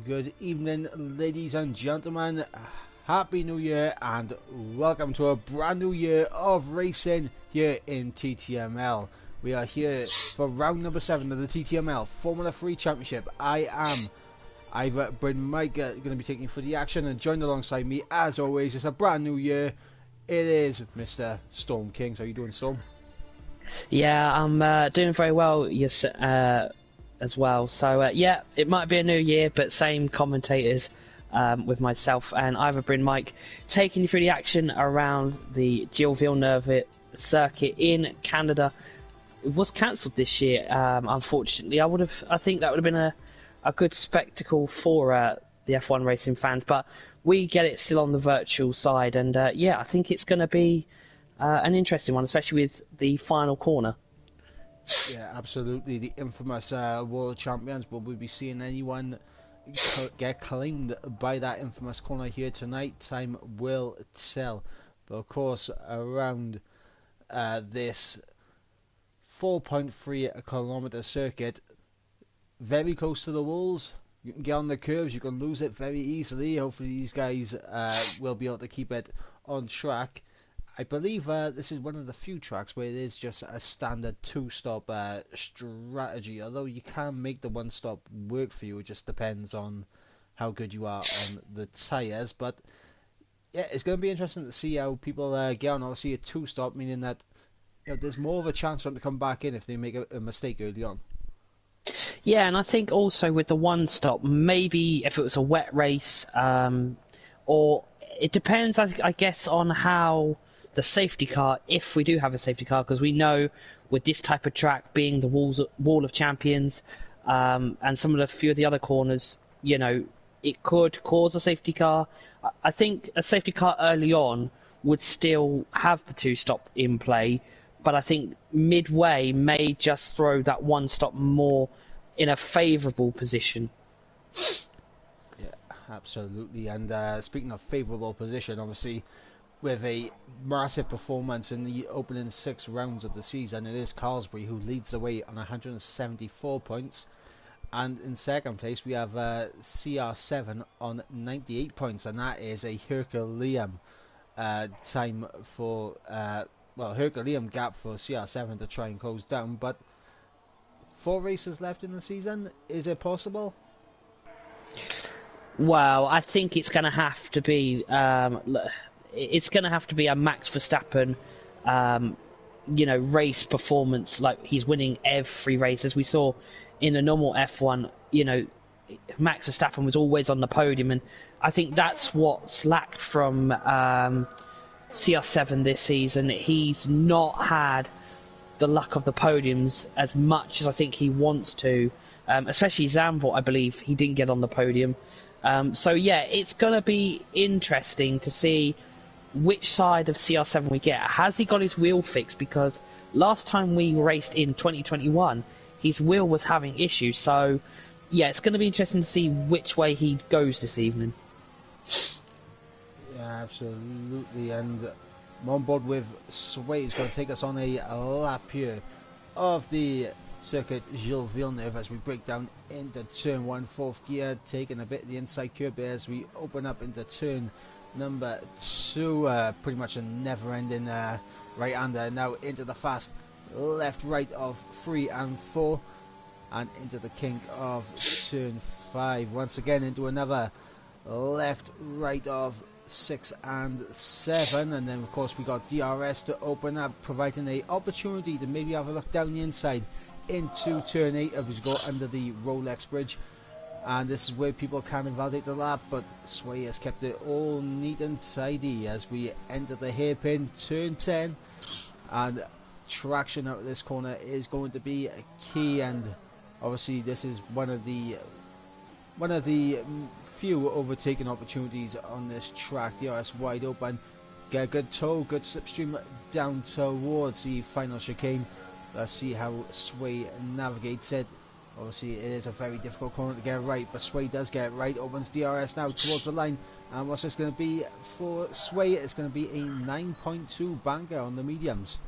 Good evening, ladies and gentlemen. Happy New Year and welcome to a brand new year of racing here in TTML. We are here for round number 7 of the TTML Formula 3 Championship. I've been Mike, going to be taking you through the action, and joined alongside me, as always, it's a brand new year. It is Mr. Storm King. How are you doing, Storm? Yeah, I'm doing very well. Yes, as well. So yeah, it might be a new year, but same commentators with myself and Ivor Bryn Mike taking you through the action around the Gilles Villeneuve circuit in Canada. It was cancelled this year, unfortunately. I think that would have been a good spectacle for the F1 racing fans, but we get it still on the virtual side, and yeah, I think it's going to be an interesting one, especially with the final corner. Yeah, absolutely. The infamous world champions. Will we be seeing anyone get claimed by that infamous corner here tonight? Time will tell. But of course, around this 4.3 kilometer circuit, very close to the walls. You can get on the curves, you can lose it very easily. Hopefully these guys will be able to keep it on track. I believe this is one of the few tracks where it is just a standard two-stop strategy, although you can make the one-stop work for you. It just depends on how good you are on the tyres. But yeah, it's going to be interesting to see how people get on. Obviously a two-stop, meaning that there's more of a chance for them to come back in if they make a mistake early on. Yeah, and I think also with the one-stop, maybe if it was a wet race, or it depends, I guess, on how the safety car, if we do have a safety car, because we know with this type of track being the Wall of Champions, and some of the few of the other corners, it could cause a safety car. I think a safety car early on would still have the two-stop in play, but I think midway may just throw that one-stop more in a favourable position. Yeah, absolutely. And speaking of favourable position, obviously, with a massive performance in the opening 6 rounds of the season, it is Carlsbury who leads the way on 174 points, and in second place we have CR7 on 98 points, and that is a Herculean time for Herculean gap for CR7 to try and close down. But 4 races left in the season, is it possible? Well, I think it's going to have to be it's going to have to be a Max Verstappen, race performance. Like, he's winning every race, as we saw in the normal F1. Max Verstappen was always on the podium, and I think that's what's lacked from CR7 this season. He's not had the luck of the podiums as much as I think he wants to, especially Zandvoort. I believe he didn't get on the podium. So yeah, it's going to be interesting to see which side of CR7 we get. Has he got his wheel fixed? Because last time we raced in 2021, his wheel was having issues. So yeah, it's going to be interesting to see which way he goes this evening. Yeah, absolutely. And I'm on board with Sway. Is going to take us on a lap here of the circuit Gilles Villeneuve as we break down into turn 1, 4th gear, taking a bit of the inside curb there as we open up into turn number 2, pretty much a never-ending right-hander. Now into the fast left-right of 3 and 4, and into the kink of turn 5. Once again into another left-right of 6 and 7, and then of course we got DRS to open up, providing an opportunity to maybe have a look down the inside into turn 8 as we go under the Rolex bridge. And this is where people can invalidate the lap, but Sway has kept it all neat and tidy as we enter the hairpin, turn 10, and traction out of this corner is going to be key. And obviously this is one of the few overtaking opportunities on this track. DRS wide open, get a good toe, good slipstream down towards the final chicane. Let's see how Sway navigates it. Obviously it is a very difficult corner to get right, but Sway does get it right. Opens DRS now towards the line, and what's this going to be for Sway? It's going to be a 9.2 banger on the mediums.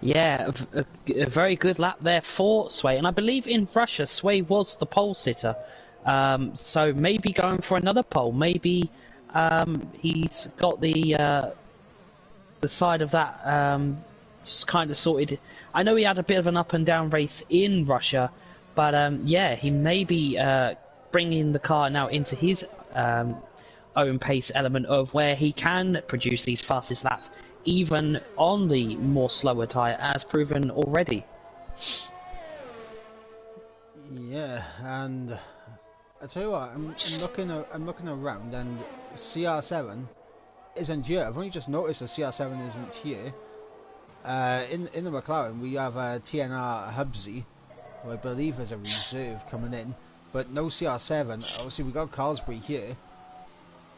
Yeah, a very good lap there for Sway, and I believe in Russia Sway was the pole sitter So maybe going for another pole. Maybe he's got the side of that kind of sorted. I know he had a bit of an up and down race in Russia, but yeah, he may be bringing the car now into his own pace element of where he can produce these fastest laps, even on the more slower tyre, as proven already. Yeah, and I tell you what, I'm looking around, and CR7 isn't here. I've only just noticed the CR7 isn't here. In the McLaren, we have TNR Hubsy, who I believe is a reserve coming in, but no CR7. Obviously, we got Carlsbury here,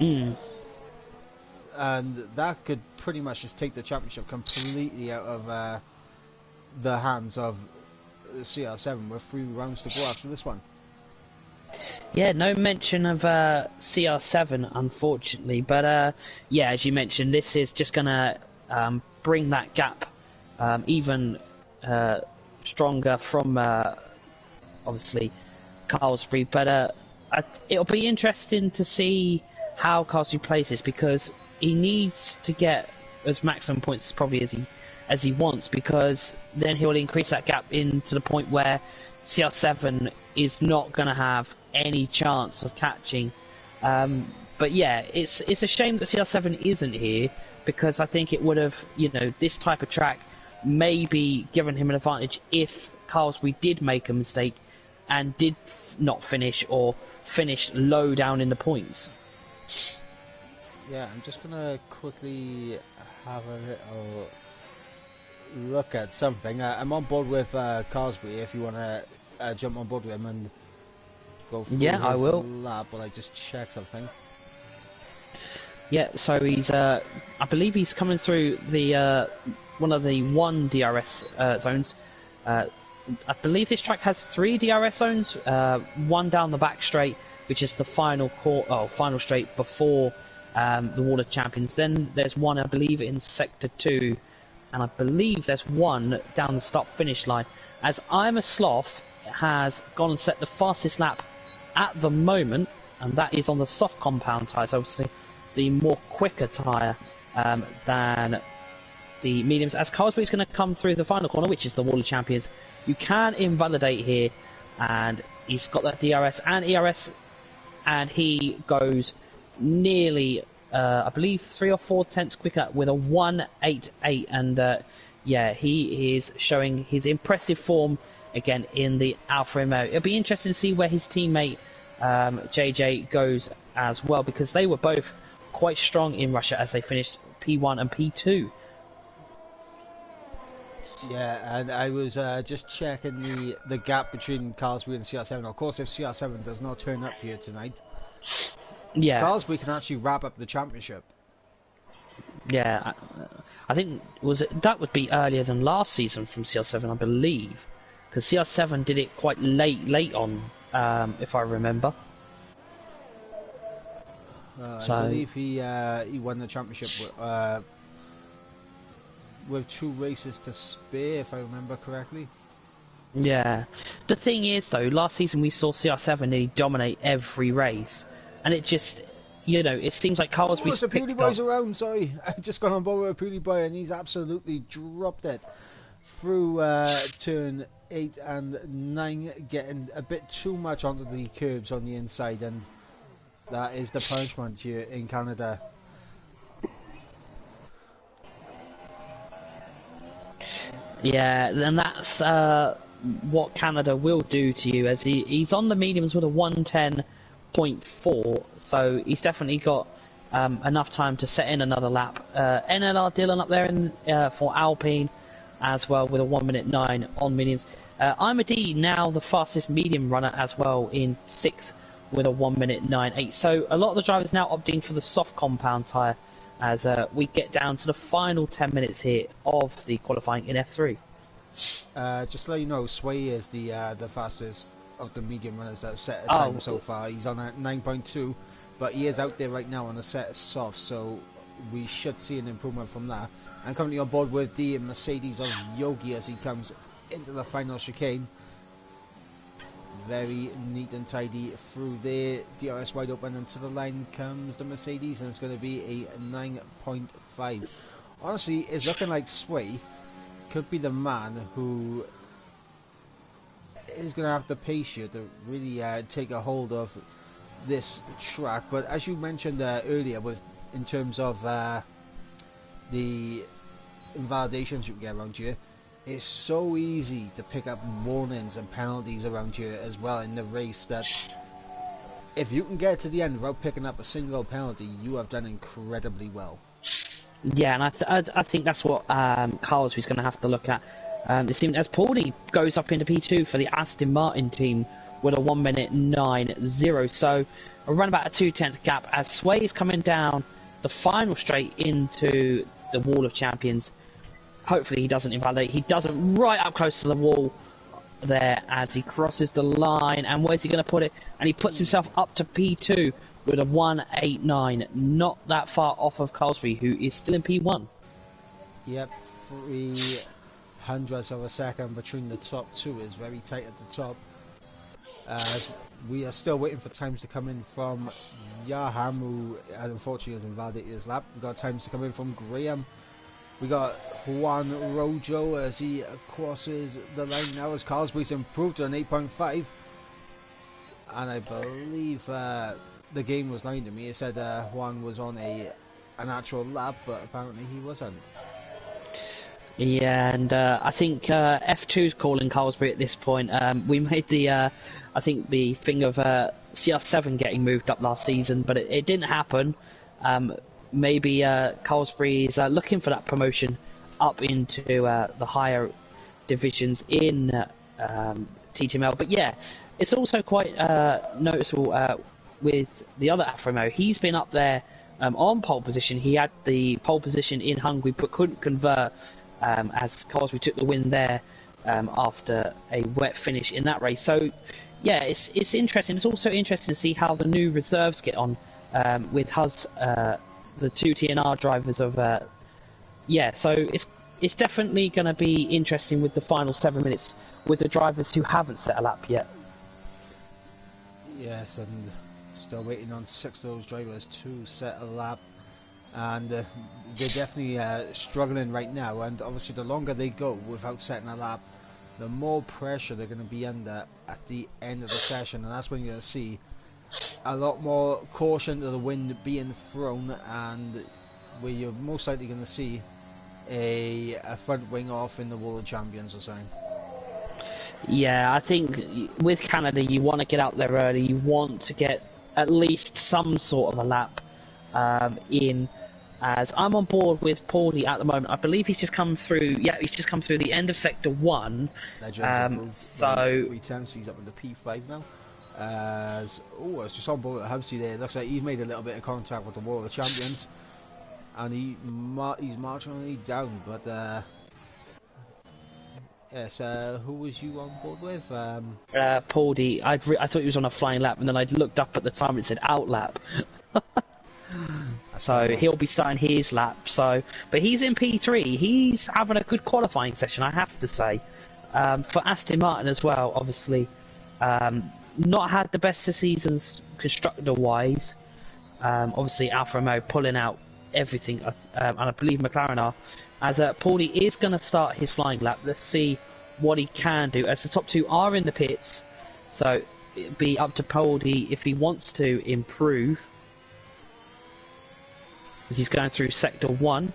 and that could pretty much just take the championship completely out of the hands of CR7 with 3 rounds to go after this one. Yeah, no mention of CR7, unfortunately, but yeah, as you mentioned, this is just going to bring that gap even stronger from obviously Carlsbury, but it'll be interesting to see how Carlsbury plays this, because he needs to get as maximum points probably as he wants, because then he'll increase that gap into the point where CR7 is not going to have any chance of catching. But yeah, it's a shame that CR7 isn't here, because I think it would have, this type of track maybe given him an advantage if Carlsbury did make a mistake and did not finish, or finished low down in the points. Yeah, I'm just gonna quickly have a little look at something. I'm on board with Carlsbury if you want to jump on board with him and go through his lap while I just check something. Yeah, so he's I believe he's coming through the one of the 1 DRS zones. I believe this track has 3 DRS zones, 1 down the back straight, which is the final straight before the Wall of Champions. Then there's one, I believe, in Sector 2, and I believe there's one down the start-finish line. As I'm a Sloth has gone and set the fastest lap at the moment, and that is on the soft compound tyres, obviously the more quicker tyre than the mediums. As Carlsbury's going to come through the final corner, which is the Wall of Champions, you can invalidate here, and he's got that DRS and ERS, and he goes nearly, I believe, 3 or 4 tenths quicker with a 1.88, and yeah, he is showing his impressive form again in the Alfa Romeo. It'll be interesting to see where his teammate JJ goes as well, because they were both quite strong in Russia as they finished P1 and P2. Yeah, and I was just checking the gap between Carlsbury and CR7. Of course, if CR7 does not turn up here tonight, yeah, Carlsbury can actually wrap up the championship. Yeah, I think that would be earlier than last season from CR7, I believe, because CR7 did it quite late on, if I remember. So, I believe he won the championship with 2 races to spare, if I remember correctly. Yeah. The thing is, though, last season we saw CR7 nearly dominate every race, and it just, it seems like Carlsbury. Oh, Purely Boy's around, sorry. I just got on board with Purely Boy, and he's absolutely dropped it through turn 8 and 9, getting a bit too much onto the curbs on the inside, and that is the punishment here in Canada. Yeah, and that's what Canada will do to you, as he's on the mediums with a 110.4, so he's definitely got enough time to set in another lap. NLR Dillon up there for Alpine as well with a 1:09 on mediums. I'm a D now the fastest medium runner as well in 6th with a 1:09.8. So a lot of the drivers now opting for the soft compound tyre as we get down to the final 10 minutes here of the qualifying in F3. Just to let you know, Sway is the fastest of the medium runners that have set a time so far. He's on a 9.2, but he is out there right now on a set of soft, so we should see an improvement from that. I'm currently on board with the Mercedes of Yogi as he comes into the final chicane. Very neat and tidy through there. DRS wide open, and to the line comes the Mercedes, and it's going to be a 9.5. Honestly, it's looking like Sway could be the man who is going to have the pace here to really take a hold of this track. But as you mentioned earlier, in terms of the invalidations you can get around here, it's so easy to pick up warnings and penalties around here as well in the race, that if you can get to the end without picking up a single penalty, you have done incredibly well. Yeah, and I think that's what Carlsby's going to have to look at. It seems as Paulie goes up into P2 for the Aston Martin team with a 1 minute 9.0, so around about a 2/10 gap as Sway is coming down the final straight into the Wall of Champions. Hopefully he doesn't invalidate. He doesn't, right up close to the wall there as he crosses the line. And where's he going to put it? And he puts himself up to P2 with a 1.89. Not that far off of Carlsby, who is still in P1. Yep, 0.03 of a second between the top two. Is very tight at the top. As we are still waiting for times to come in from Yaham, who unfortunately has invalidated his lap. We've got times to come in from Graham. We got Juan Rojo as he crosses the line now, as Carlsby's improved to an 8.5. And I believe the game was lying to me. It said Juan was on an actual lap, but apparently he wasn't. Yeah, and I think F2's calling Carlsby at this point. We made the, I think, the thing of CR7 getting moved up last season, but it didn't happen. Maybe Carlsby is looking for that promotion up into the higher divisions in TTML. But yeah, it's also quite noticeable with the other Alfa Romeo. He's been up there on pole position. He had the pole position in Hungary but couldn't convert as Carlsby took the win there after a wet finish in that race. So yeah, it's interesting. It's also interesting to see how the new reserves get on with Huz, the two TNR drivers of so it's definitely going to be interesting with the final 7 minutes with the drivers who haven't set a lap yet. Yes, and still waiting on 6 of those drivers to set a lap, and they're definitely struggling right now. And obviously the longer they go without setting a lap, the more pressure they're going to be under at the end of the session, and that's when you're going to see a lot more caution to the wind being thrown, and where you're most likely going to see a front wing off in the World Champions or something. Yeah, I think with Canada you want to get out there early. You want to get at least some sort of a lap in. As I'm on board with Paulie at the moment, I believe he's just come through. Yeah, he's just come through the end of Sector 1. So 3 times he's up into P5 now. I was just on board at Hubsy there. It looks like he made a little bit of contact with the World of Champions, and he's marginally down. But yes, who was you on board with? Paulie. I thought he was on a flying lap, and then I looked up at the time and it said out lap. So he'll be starting his lap. But he's in P3. He's having a good qualifying session, I have to say. For Aston Martin as well, obviously. Not had the best of seasons constructor-wise. Obviously, Alfa Romeo pulling out everything, and I believe McLaren are. As Paulie is going to start his flying lap. Let's see what he can do. As the top two are in the pits, so it'd be up to Paulie if he wants to improve. As he's going through Sector 1.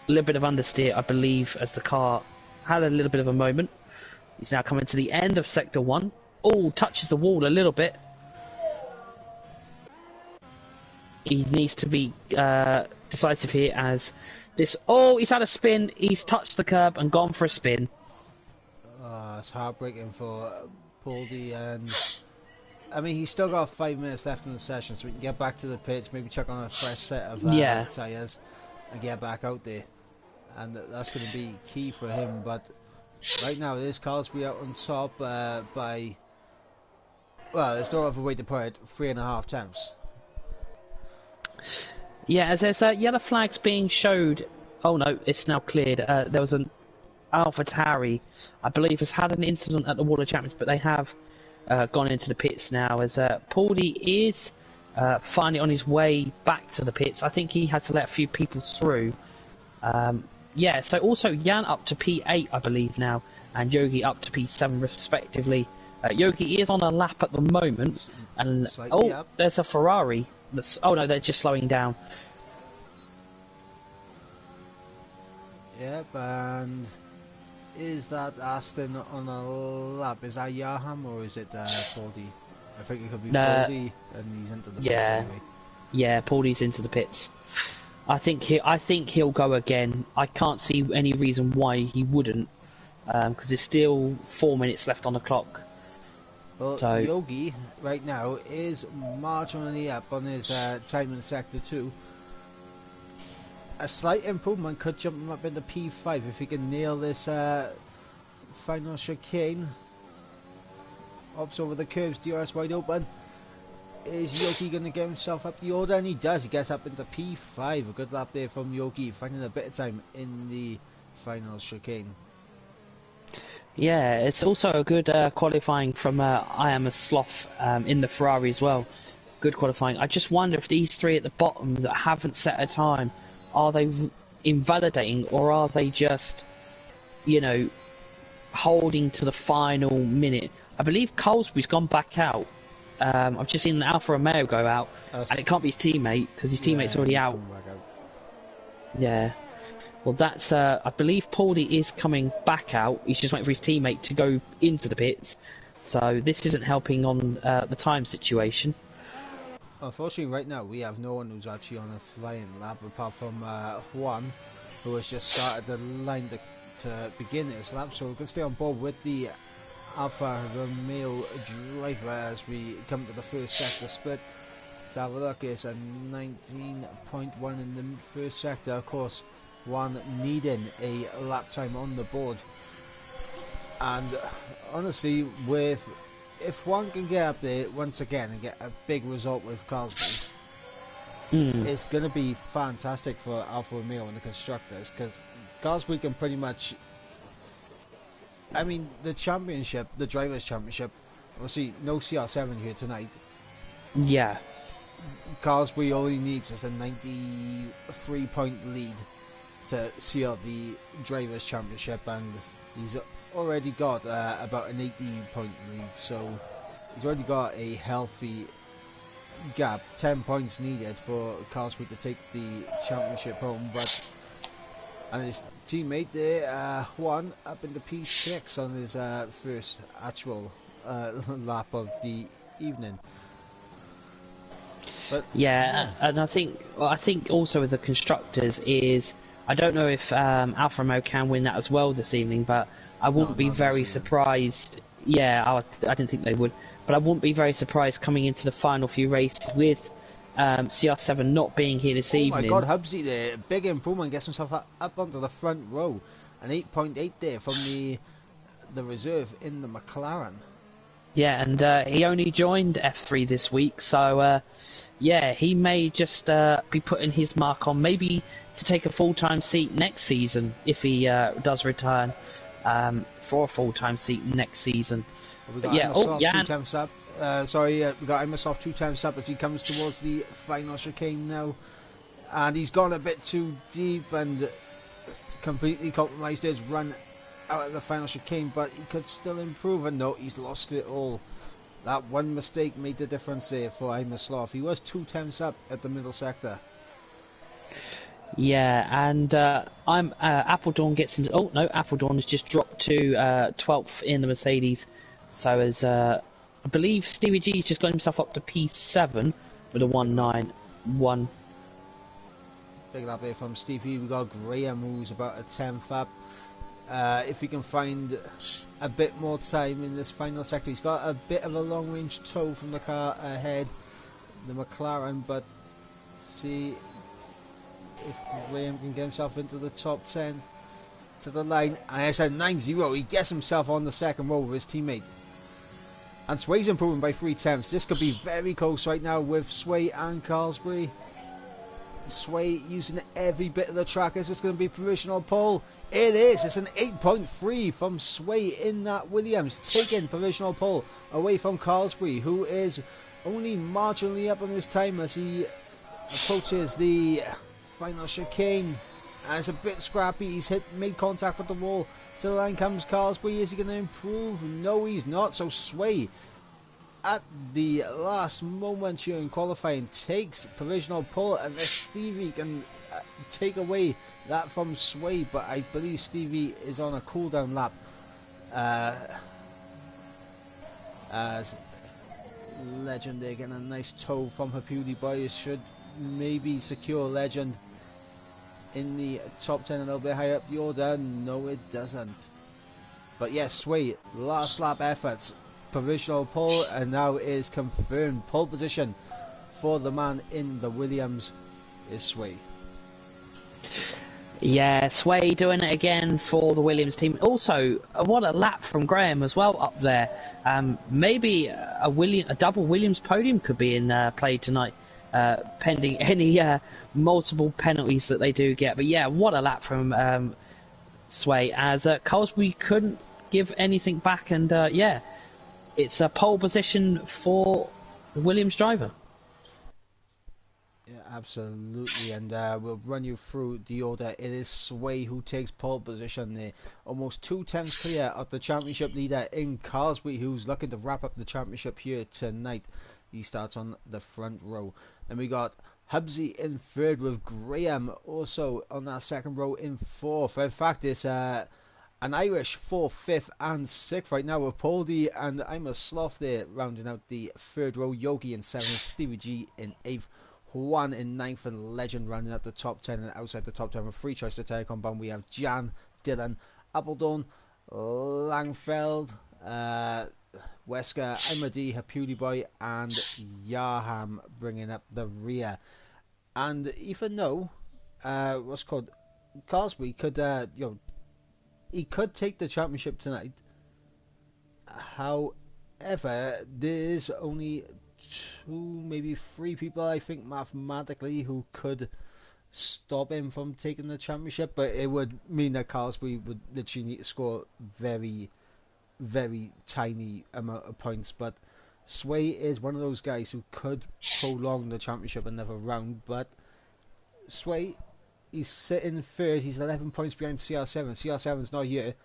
A little bit of understeer, I believe, as the car had a little bit of a moment. He's now coming to the end of Sector 1. Oh, touches the wall a little bit. He needs to be decisive here as this... Oh, he's had a spin. He's touched the curb and gone for a spin. It's heartbreaking for Paulie, and I mean, he's still got 5 minutes left in the session, so we can get back to the pits, maybe check on a fresh set of tyres and get back out there. And that's going to be key for him. But right now, it is Carlsby out on top by... Well, there's no other way to put it, 3.5 tenths. Yeah, as there's yellow flags being showed. Oh no, it's now cleared. There was AlphaTauri, I believe, has had an incident at the World of Champions, but they have gone into the pits now, as Pauli is finally on his way back to the pits. I think he had to let a few people through. Yeah, so also Jan up to P8, I believe now, and Yogi up to P7 respectively. Yogi is on a lap at the moment, and there's a Ferrari. Oh no, they're just slowing down. Yep, and is that Aston on a lap? Is that Yaham or is it Pauli? I think it could be Pauli, and he's into the pits anyway. Yeah, Pauli's into the pits. I think he'll go again. I can't see any reason why he wouldn't, because there's still 4 minutes left on the clock. Well, so Yogi right now is marginally up on his time in Sector 2. A slight improvement could jump him up into P5 if he can nail this final chicane. Ops over the curves, DRS wide open. Is Yogi going to get himself up the order? And he does. He gets up into P5. A good lap there from Yogi, finding a bit of time in the final chicane. Yeah, it's also a good qualifying from I Am a Sloth in the Ferrari as well. Good qualifying. I just wonder if these three at the bottom that haven't set a time, are they invalidating, or are they just, you know, holding to the final minute? I believe Colesbury's gone back out. I've just seen Alfa Romeo go out, and it can't be his teammate because his teammate's already out. Yeah. Well, that's I believe Pauli is coming back out. He's just waiting for his teammate to go into the pits. So this isn't helping on the time situation. Unfortunately, right now we have no one who's actually on a flying lap apart from Juan, who has just started the line to begin his lap. So we're going to stay on board with the Alfa Romeo driver as we come to the first sector split. Let's have a look. It's a 19.1 in the first sector. Of course, Juan needing a lap time on the board. And honestly, if Juan can get up there once again and get a big result with Carlsberg, it's going to be fantastic for Alfa Romeo and the constructors, because Carlsberg can pretty much, I mean, the championship, the Drivers' Championship, obviously no CR7 here tonight. Yeah. Carlsberg only needs is a 93-point lead to seal the Drivers' Championship, and he's already got about an 80-point lead, so he's already got a healthy gap. 10 points needed for Carlsberg to take the championship home, and his teammate there, Juan, up into P6 on his first actual lap of the evening. But yeah, and I think also with the constructors is, I don't know if Alfa Romeo can win that as well this evening, but I wouldn't be very surprised. Yeah, I didn't think they would, but I wouldn't be very surprised coming into the final few races with CR7 not being here this evening. Oh my God, Hubsy there, big improvement, gets himself up onto the front row. An 8.8 there from the reserve in the McLaren. Yeah, and he only joined F3 this week, so yeah, he may just be putting his mark on, maybe to take a full-time seat next season if he does return for a full-time seat next season. But yeah, two times up. We got Microsoft 2 times up as he comes towards the final chicane now, and he's gone a bit too deep and completely compromised his run out of the final chicane, but he could still improve, and no, he's lost it all. That one mistake made the difference there for Imar Sloth. He was 2 times up at the middle sector. Yeah, and Appledorn gets into... Oh, no, Appledorn has just dropped to 12th in the Mercedes. So as I believe Stevie G's just got himself up to P7 with a 191. Big lap there from Stevie. We got Graham, who's about a 10th up. If he can find a bit more time in this final sector, he's got a bit of a long range tow from the car ahead, the McLaren, but see if Graham can get himself into the top 10 to the line. And I said 9-0, he gets himself on the second row with his teammate. And Sway's improving by 3/10. This could be very close right now with Sway and Carlsbury. Sway using every bit of the track. Is this going to be provisional pole? It is. It's an 8.3 from Sway in that Williams, taking provisional pole away from Carlsbury, who is only marginally up on his time as he approaches the final chicane. It's a bit scrappy. He's made contact with the wall. To the line comes Carlsbury. Is he going to improve? No, he's not. So Sway, at the last moment here in qualifying, takes provisional pole, and Stevie can take away that from Sway, but I believe Stevie is on a cooldown lap. As Legend there getting a nice toe from her PewDiePie should maybe secure Legend in the top 10 a little bit higher up the order. No, it doesn't. But yes, Sway, last lap effort, provisional pole, and now is confirmed pole position for the man in the Williams is Sway. Yeah, Sway doing it again for the Williams team. Also, what a lap from Graham as well up there. Maybe a double Williams podium could be in play tonight, pending any multiple penalties that they do get. But yeah, what a lap from Sway, as Carlsbury couldn't give anything back, and yeah, it's a pole position for the Williams driver. Yeah, absolutely, and we'll run you through the order. It is Sway who takes pole position there, almost 2 tenths clear of the championship leader in Carlsbury, who's looking to wrap up the championship here tonight. He starts on the front row. And we got Hubsy in third, with Graham also on that second row in fourth. In fact, it's an Irish 4th, 5th and 6th right now, with Poldy and I'm a Sloth there rounding out the third row. Yogi in 7th, Stevie G in 8th, Juan in 9th, and Legend rounding up the top 10. And outside the top 10 with free choice to tire compound, we have Jan, Dylan, Appledorn, Langfeld, Wesker, Imadi, PewDiePie, and Yaham bringing up the rear. And even though what's called Carlsbury could he could take the championship tonight, however, there's only 2, maybe 3 people, I think, mathematically, who could stop him from taking the championship. But it would mean that Carlsbury would literally need to score very tiny amount of points. But Sway is one of those guys who could prolong the championship another round. But Sway, he's sitting third. He's 11 points behind CR7. CR7's not here.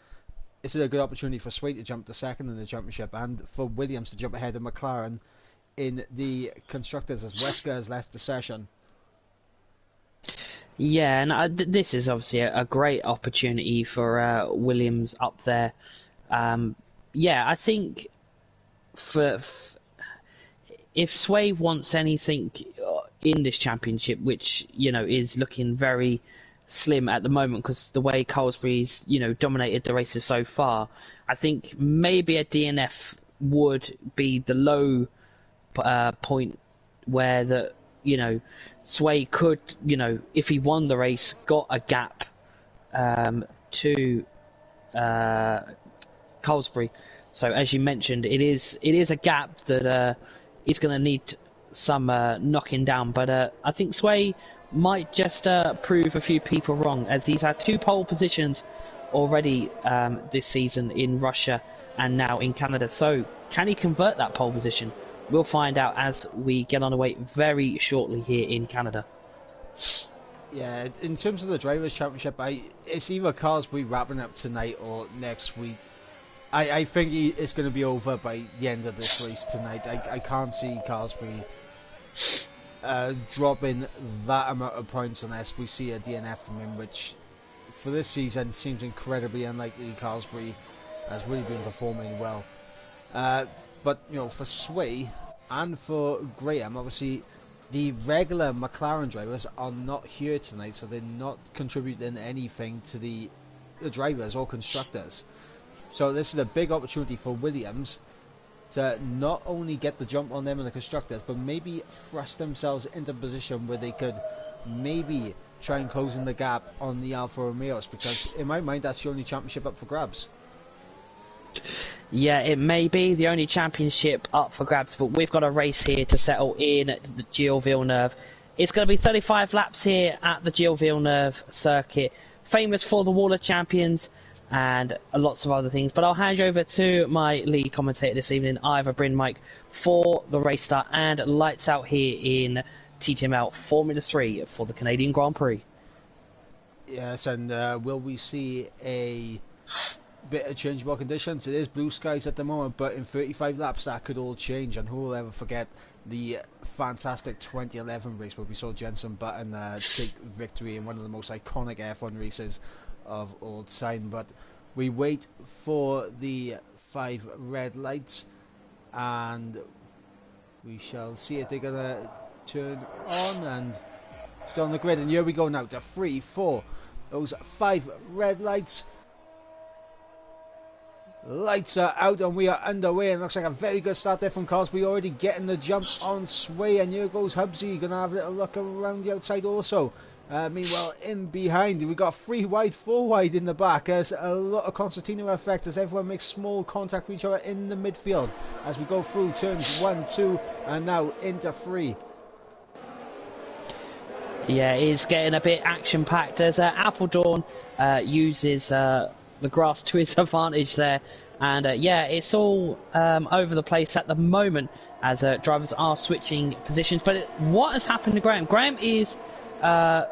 This is a good opportunity for Sway to jump to second in the championship, and for Williams to jump ahead of McLaren in the constructors, as Wesker has left the session. Yeah, and this is obviously a great opportunity for Williams up there. Yeah, I think if Sway wants anything in this championship, which is looking very slim at the moment because the way Carlsbury's dominated the races so far, I think maybe a DNF would be the low point where Sway could, if he won the race, got a gap to Carlsbury. So as you mentioned, it is a gap that is going to need some knocking down. But I think Sway might just prove a few people wrong, as he's had 2 pole positions already this season in Russia and now in Canada. So can he convert that pole position? We'll find out as we get on the way very shortly here in Canada. Yeah, in terms of the Drivers' Championship, it's either Carlsbury wrapping up tonight or next week. I think it's going to be over by the end of this race tonight. I can't see Carlsbury dropping that amount of points unless we see a DNF from him, which for this season seems incredibly unlikely. Carlsbury has really been performing well. But for Sway and for Graham, obviously the regular McLaren drivers are not here tonight, so they're not contributing anything to the drivers or constructors. So this is a big opportunity for Williams to not only get the jump on them and the constructors, but maybe thrust themselves into a position where they could maybe try and close in the gap on the Alfa Romeos, because in my mind that's the only championship up for grabs. Yeah, it may be the only championship up for grabs, but we've got a race here to settle in at the Gilles Villeneuve. It's going to be 35 laps here at the Gilles Villeneuve circuit, famous for the Wall of Champions and lots of other things. But I'll hand you over to my lead commentator this evening, Ivor Bryn Mike, for the race start and lights out here in TTML Formula 3 for the Canadian Grand Prix. Yes, and will we see a bit of changeable conditions? It is blue skies at the moment, but in 35 laps that could all change, and who will ever forget the fantastic 2011 race where we saw Jenson Button take victory in one of the most iconic F1 races of all time. But we wait for the 5 red lights and we shall see if they're gonna turn on, and still on the grid, and here we go now to 3, 4, those 5 red lights. Lights are out and we are underway, and looks like a very good start there from Cosby, already getting the jump on Sway, and here goes Hubsy, gonna have a little look around the outside also. Meanwhile, in behind, we got 3 wide, 4 wide in the back. There's a lot of concertina effect as everyone makes small contact with each other in the midfield as we go through turns 1, 2, and now into 3. Yeah, it is getting a bit action-packed as Appledawn uses the grass to his advantage there. And yeah, it's all over the place at the moment as drivers are switching positions. But what has happened to Graham? Graham is, I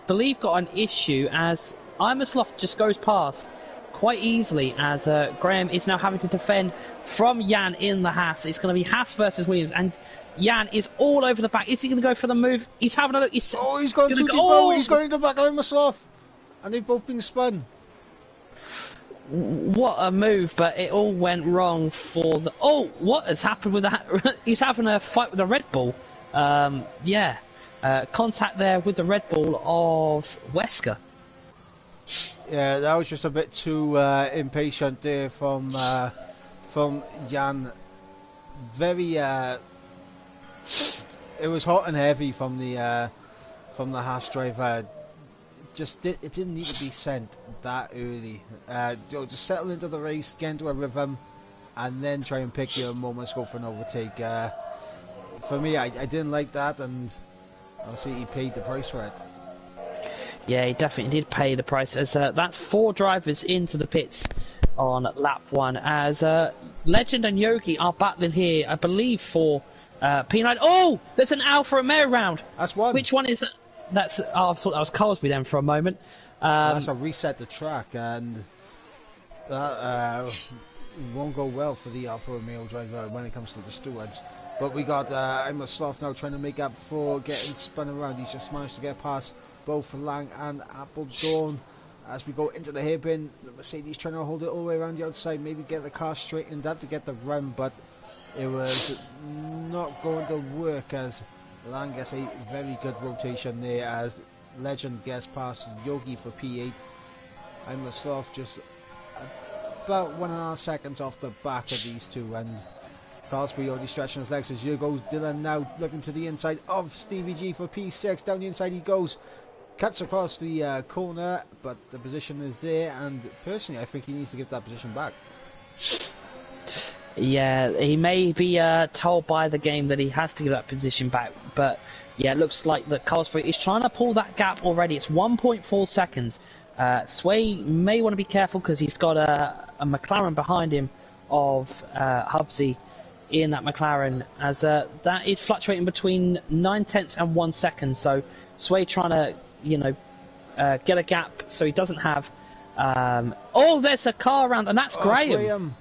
believe, got an issue as Imersloth just goes past quite easily as Graham is now having to defend from Jan in the Haas. It's going to be Haas versus Williams, and Jan is all over the back. Is he going to go for the move? He's having a look. He's gone too deep. Oh, he's going to the back of Imersloth, and they've both been spun. What a move, but it all went wrong for the... Oh, what has happened with that? He's having a fight with the Red Bull. Yeah. Contact there with the Red Bull of Wesker. Yeah, that was just a bit too impatient there from Jan. Very... it was hot and heavy from the Haas driver. It didn't need to be sent that early. Just settle into the race, get into a rhythm, and then try and pick your moments, go for an overtake. For me, I didn't like that, and obviously he paid the price for it. Yeah, he definitely did pay the price. As that's 4 drivers into the pits on lap 1. As Legend and Yogi are battling here, I believe, for P9. Oh, there's an Alfa Romeo round. That's one. Which one is it? That's. Oh, I thought that was Cosby then for a moment. That's a reset the track, and that won't go well for the Alfa Romeo driver when it comes to the stewards. But we got Imersloth now trying to make up for getting spun around. He's just managed to get past both Lang and Appledawn. As we go into the hairpin, the Mercedes trying to hold it all the way around the outside, maybe get the car straightened up to get the run, but it was not going to work as Lang gets a very good rotation there as Legend gets past Yogi for P8. Imersloth just about 1.5 seconds off the back of these two, and Cosby already stretching his legs as here goes Dylan now looking to the inside of Stevie G for P6. Down the inside he goes, cuts across the corner, but the position is there, and personally I think he needs to give that position back. Yeah, he may be told by the game that he has to give that position back, but yeah, it looks like that Cosby is trying to pull that gap already. It's 1.4 seconds. Sway may want to be careful because he's got a McLaren behind him of Hubsy in that McLaren, as that is fluctuating between 9/10 and 1 second. So Sway trying to, get a gap so he doesn't have. Oh, there's a car around, and that's Graham.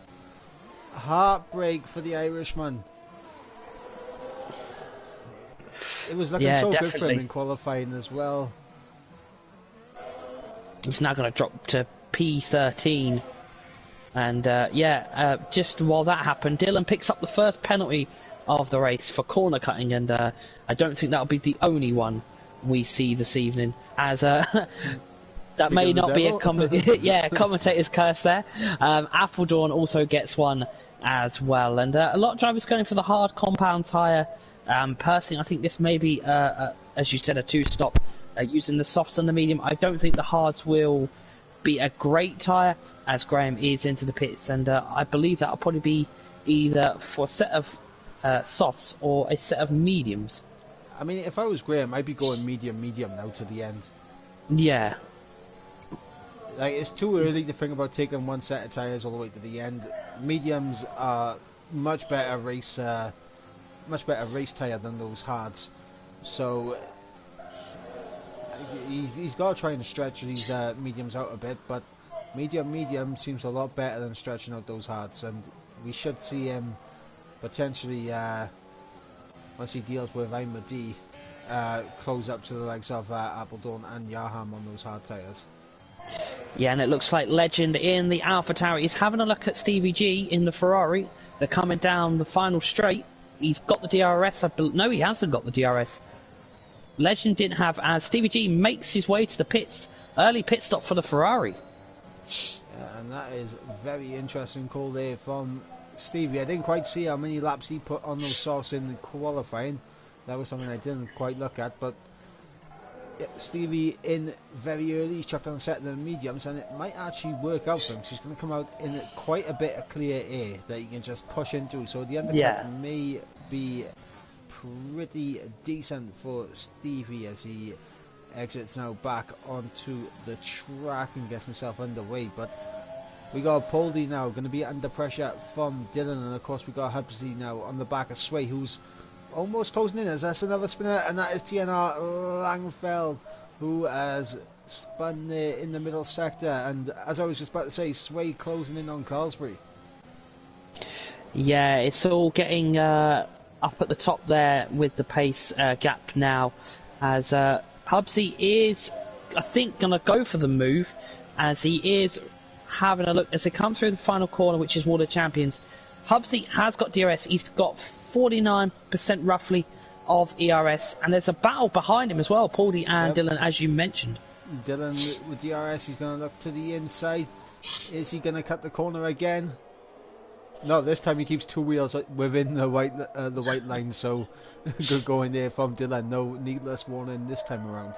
Heartbreak for the Irishman. It was looking so definitely good for him in qualifying as well. He's now going to drop to P13. And just while that happened, Dylan picks up the first penalty of the race for corner cutting, and I don't think that'll be the only one we see this evening, as that may not be a commentator's curse there. Appledawn also gets one as well, and a lot of drivers going for the hard compound tyre. Personally, I think this may be, as you said, a 2-stop using the softs and the medium. I don't think the hards will be a great tyre as Graham is into the pits, and I believe that'll probably be either for a set of softs or a set of mediums. I mean, if I was Graham, I'd be going medium now to the end. Yeah. Like, it's too early to think about taking one set of tyres all the way to the end. Mediums are much better race tyre than those hards. So he's got to try and stretch these mediums out a bit, but medium seems a lot better than stretching out those hards, and we should see him potentially once he deals with Imad, close up to the likes of Appledorn and Yaham on those hard tyres. Yeah, and it looks like Legend in the AlphaTauri is having a look at Stevie G in the Ferrari. They're coming down the final straight. He's got the DRS. No, he hasn't got the DRS. Legend didn't have, as Stevie G makes his way to the pits. Early pit stop for the Ferrari. Yeah, and that is a very interesting call there from Stevie. I didn't quite see how many laps he put on those softs in qualifying. That was something I didn't quite look at, but Stevie in very early, he's chucked on a set of the mediums, and it might actually work out for him. He's going to come out in quite a bit of clear air that he can just push into, so the undercut may be pretty decent for Stevie as he exits now back onto the track and gets himself underway. But we got Poldy now going to be under pressure from Dylan, and of course we got Hubsy now on the back of Sway, who's almost closing in as that's another spinner, and that is TNR Langfeld, who has spun there in the middle sector. And as I was just about to say, Sway closing in on Carlsbury. Yeah, it's all getting up at the top there with the pace gap now, as Hubsy is, I think, going to go for the move, as he is having a look as they come through the final corner, which is World of Champions. Hubsy has got DRS. He's got 49% roughly of ERS, and there's a battle behind him as well, Pauldy and Dylan, as you mentioned. Dylan with DRS, he's going to look to the inside. Is he going to cut the corner again? No, this time he keeps two wheels within the white line, so good going there from Dylan. No needless warning this time around.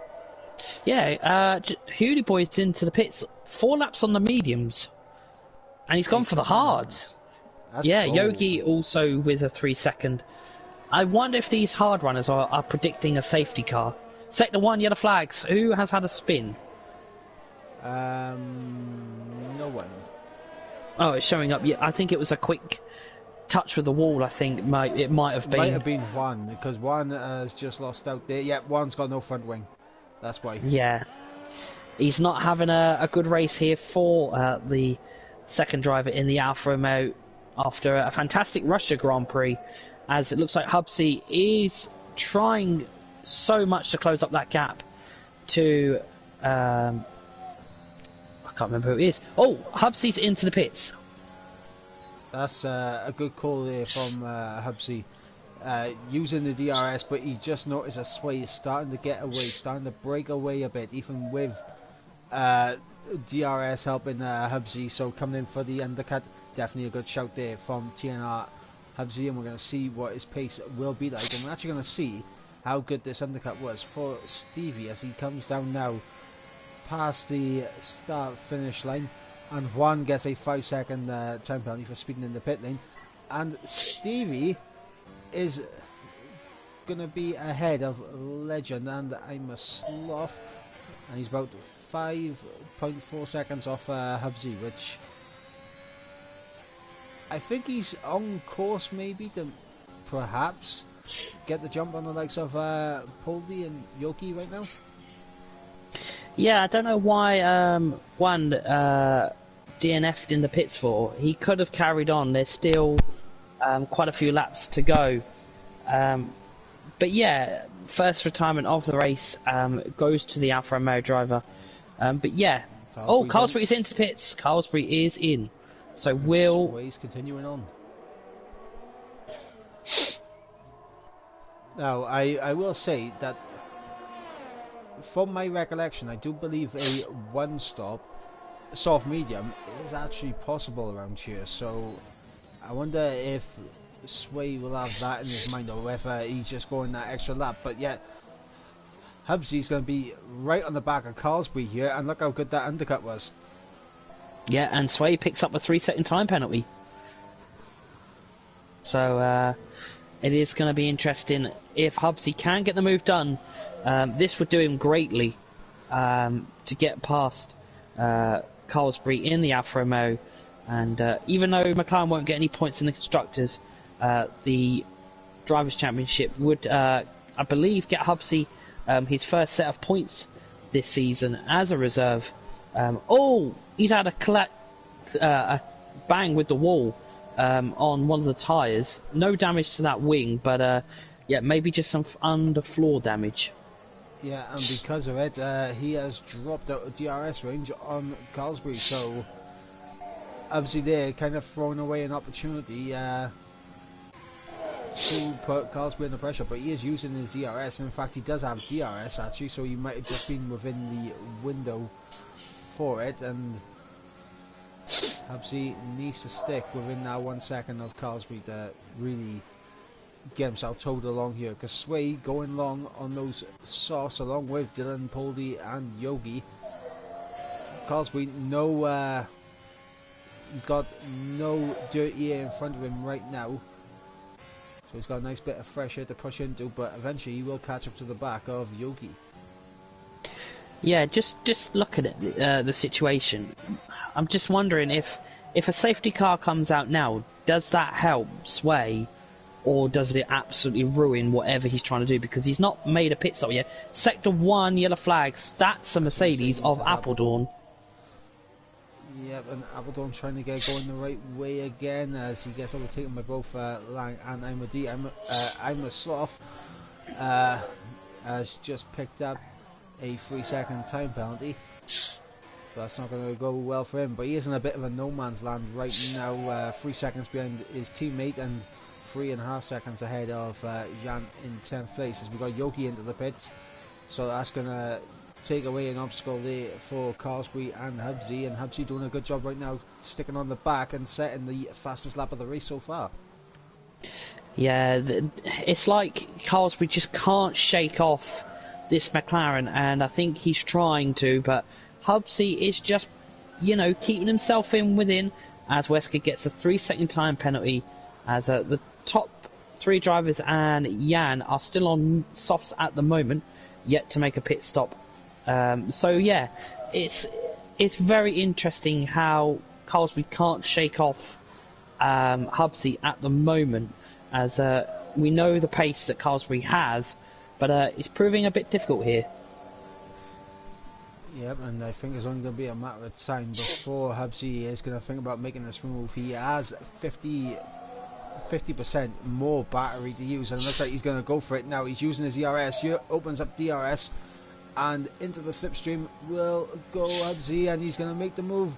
Yeah, Hootie Boy's into the pits, 4 laps on the mediums, and he's gone for the hards. Yeah, bold. Yogi also with a 3-second. I wonder if these hard runners are predicting a safety car. Sector 1, yellow flags. Who has had a spin? No one. Oh, it's showing up. Yeah, I think it was a quick touch with the wall. I think it might have been. Might have been Juan, because Juan has just lost out there. Yeah, Juan's got no front wing. That's why. Yeah. He's not having a good race here for the second driver in the Alfa Romeo after a fantastic Russia Grand Prix, as it looks like Hubsy is trying so much to close up that gap to I can't remember who it is. Oh, Hubsy's into the pits. That's a good call there from Hubsy, using the DRS, but he just noticed a Sway is starting to get away, starting to break away a bit, even with DRS helping Hubsy. So coming in for the undercut, definitely a good shout there from TNR Hubsy, and we're going to see what his pace will be like, and we're actually going to see how good this undercut was for Stevie as he comes down now past the start finish line, and Juan gets a 5-second time penalty for speeding in the pit lane, and Stevie is going to be ahead of Legend and I'm a Sloth, and he's about 5.4 seconds off Hubsy, which I think he's on course maybe to perhaps get the jump on the likes of Poldy and Yoki right now. Yeah, I don't know why Juan DNF'd in the pits for. He could have carried on. There's still quite a few laps to go. But yeah, first retirement of the race goes to the Alfa Romeo driver. But yeah. Carlsbury is into the pits. Carlsbury is in. So Sway's continuing on. Now, I will say that from my recollection, I do believe a one-stop soft medium is actually possible around here. So I wonder if Sway will have that in his mind, or whether he's just going that extra lap. But yet, Hubsy's going to be right on the back of Carlsbury here, and look how good that undercut was. Yeah, and Sway picks up a 3-second time penalty. So it is going to be interesting if Hubsy can get the move done. This would do him greatly to get past Carlsbury in the Alfa Romeo, and even though McLaren won't get any points in the Constructors, the Drivers' Championship would, I believe, get Hubsey his first set of points this season as a reserve. He's had a bang with the wall on one of the tyres. No damage to that wing, but yeah, maybe just some underfloor damage. Yeah, and because of it, he has dropped out of DRS range on Carlsbury, so obviously they're kind of throwing away an opportunity to put Carlsbury under pressure, but he is using his DRS. In fact, he does have DRS actually, so he might have just been within the window for it, and Hubsey needs to stick within that 1 second of Carlsbury to really get himself towed along here, because Sway going long on those softs along with Dylan, Poldy and Yogi. Carlsbury, he's got no dirty air in front of him right now, so he's got a nice bit of fresh air to push into, but eventually he will catch up to the back of Yogi. Yeah, just look at it, the situation. I'm just wondering if a safety car comes out now, does that help Sway, or does it absolutely ruin whatever he's trying to do? Because he's not made a pit stop yet. Sector 1, yellow flags, that's a Mercedes of Appledorn. Yep, and Appledorn trying to get going the right way again as he gets overtaken by both Lang and Imadi. Ima Sloth has just picked up a 3-second time penalty, so that's not going to go well for him, but he is in a bit of a no man's land right now, 3 seconds behind his teammate and 3.5 seconds ahead of Jan in 10th place as we got Yogi into the pits, so that's going to take away an obstacle there for Carlsbury and Hubsey doing a good job right now, sticking on the back and setting the fastest lap of the race so far. Yeah, it's like Carlsbury just can't shake off this McLaren, and I think he's trying to, but Hubsey is just, keeping himself within, as Wesker gets a 3-second time penalty, as the top 3 drivers and Jan are still on softs at the moment, yet to make a pit stop. So yeah, it's very interesting how Carlsbury can't shake off Hubsey at the moment, as we know the pace that Carlsbury has, but it's proving a bit difficult here. Yep, and I think it's only going to be a matter of time before Hubsey is going to think about making this move. He has 50% more battery to use, and it looks like he's going to go for it now. He's using his DRS here, opens up DRS, and into the slipstream will go Hubsey, and he's going to make the move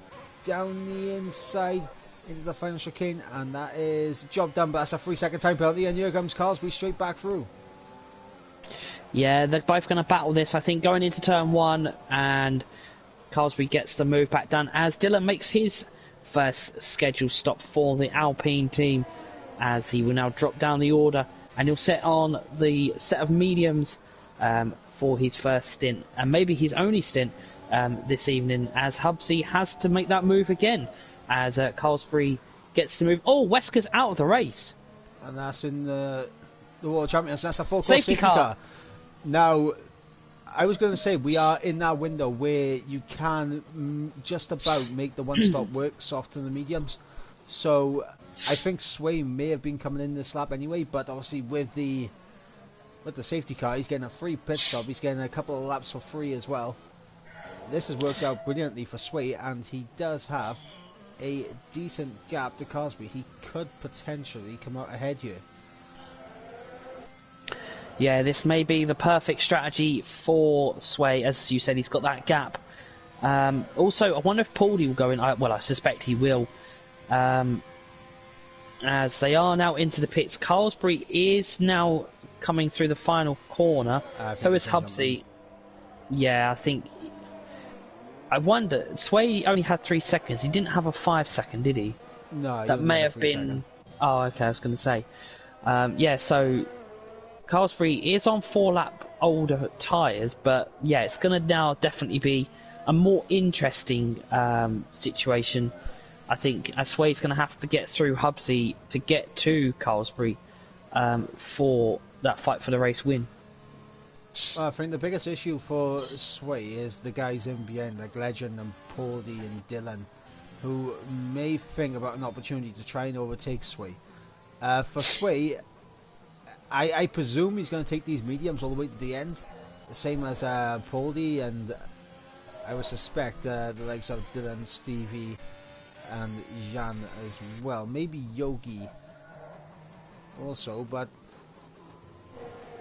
down the inside into the final chicane, and that is job done, but that's a 3-second time penalty, and here comes Carlsbury straight back through. Yeah, they're both going to battle this, I think, going into turn 1, and Carlsbury gets the move back done as Dylan makes his first scheduled stop for the Alpine team, as he will now drop down the order, and he'll set on the set of mediums for his first stint, and maybe his only stint this evening, as Hubsey has to make that move again, as Carlsbury gets the move. Oh, Wesker's out of the race. And that's in the World Champions. That's a full course safety car. Now, I was going to say, we are in that window where you can just about make the one-stop work, soft and the mediums. So, I think Sway may have been coming in this lap anyway, but obviously with the safety car, he's getting a free pit stop, he's getting a couple of laps for free as well. This has worked out brilliantly for Sway, and he does have a decent gap to Carlsbury. He could potentially come out ahead here. Yeah, this may be the perfect strategy for Sway. As you said, he's got that gap. Also, I wonder if Pauldy will go in. Well, I suspect he will. As they are now into the pits. Carlsbury is now coming through the final corner. So is Hubsey. Yeah, I think... I wonder, Sway only had 3 seconds. He didn't have a 5-second, did he? No, that may have been... Second. Oh, okay, I was going to say. Yeah, so... Carlsbury is on 4-lap older tyres, but yeah, it's going to now definitely be a more interesting situation. I think Sway's going to have to get through Hubsey to get to Carlsbury for that fight for the race win. Well, I think the biggest issue for Sway is the guys in behind, like Legend and Paulie and Dylan, who may think about an opportunity to try and overtake Sway. For Sway, I presume he's going to take these mediums all the way to the end, the same as Paulie, and I would suspect the likes of Dylan, Stevie, and Jan as well. Maybe Yogi also, but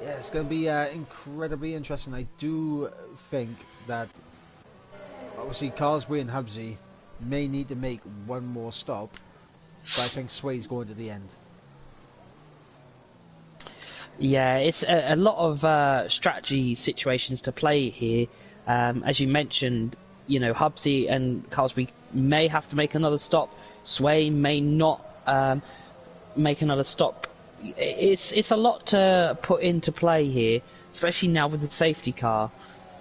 yeah, it's going to be incredibly interesting. I do think that obviously Carsbury and Hubsy may need to make one more stop, but I think Sway's going to the end. Yeah, it's a lot of strategy situations to play here. As you mentioned, you know, Hubsy and Carsby may have to make another stop. Sway may not make another stop. It's a lot to put into play here, especially now with the safety car,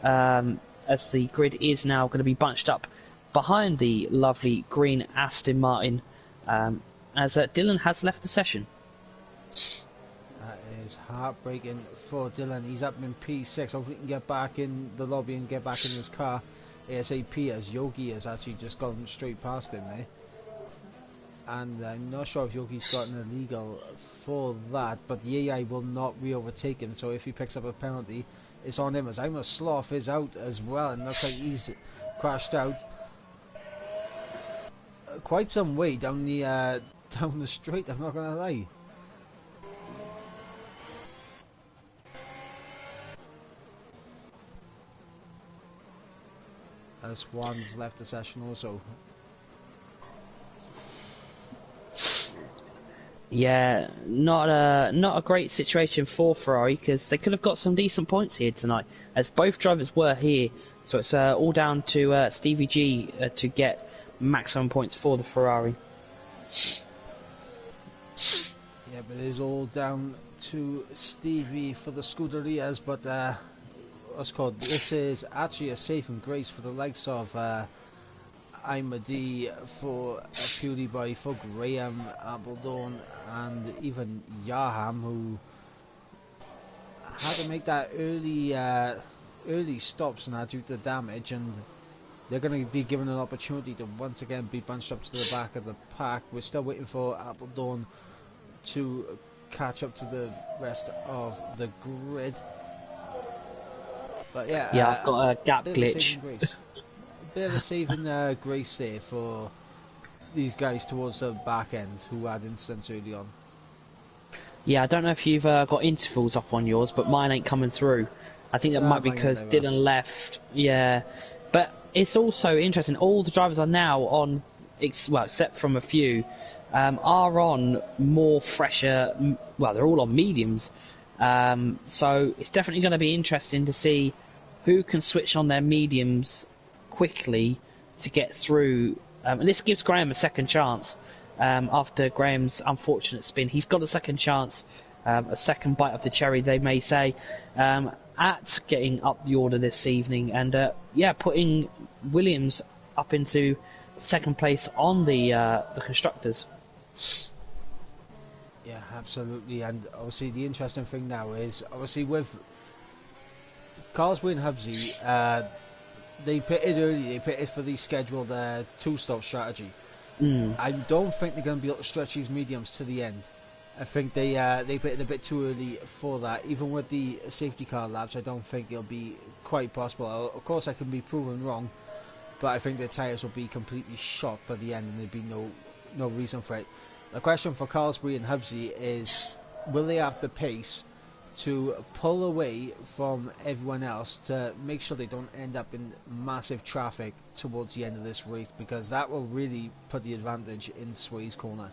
as the grid is now going to be bunched up behind the lovely green Aston Martin, as Dylan has left the session. That is heartbreaking for Dylan. He's up in P6. Hopefully he can get back in the lobby and get back in his car ASAP, as Yogi has actually just gone straight past him there. And I'm not sure if Yogi's got an illegal for that, but the AI will not re-overtake him, so if he picks up a penalty, it's on him, as I'm a Sloth is out as well, and looks like he's crashed out quite some way down the straight, I'm not gonna lie. As Juan's left the session also. Yeah, not a great situation for Ferrari, because they could have got some decent points here tonight, as both drivers were here. So it's all down to Stevie G to get maximum points for the Ferrari. Yeah, but it is all down to Stevie for the Scuderias, but what's called, this is actually a safe and grace for the likes of Imadi, for PewDiePie, for Graham, Appledorn, and even Yaham, who had to make that early stops now due to damage, and they're going to be given an opportunity to once again be bunched up to the back of the pack. We're still waiting for Appledorn to catch up to the rest of the grid. But yeah, I've got a gap glitch. A bit of a saving grace there for these guys towards the back end who had incidents early on. Yeah, I don't know if you've got intervals up on yours, but mine ain't coming through. I think that might be because Dylan left. Yeah, but it's also interesting. All the drivers are now on, well, except from a few, are on more fresher. Well, they're all on mediums. So it's definitely going to be interesting to see who can switch on their mediums quickly to get through. And this gives Graham a second chance. After Graham's unfortunate spin, he's got a second chance, a second bite of the cherry, they may say, at getting up the order this evening, and putting Williams up into second place on the constructors. Yeah, absolutely. And obviously the interesting thing now is, obviously with Carsway and Hubsy, they pitted early. They pitted for the scheduled two-stop strategy. I don't think they're going to be able to stretch these mediums to the end. I think they pitted a bit too early for that. Even with the safety car laps, I don't think it'll be quite possible. Of course, I can be proven wrong, but I think their tyres will be completely shot by the end, and there'd be no reason for it. The question for Carsbury and Hubsy is, will they have the pace to pull away from everyone else to make sure they don't end up in massive traffic towards the end of this race, because that will really put the advantage in Sway's corner.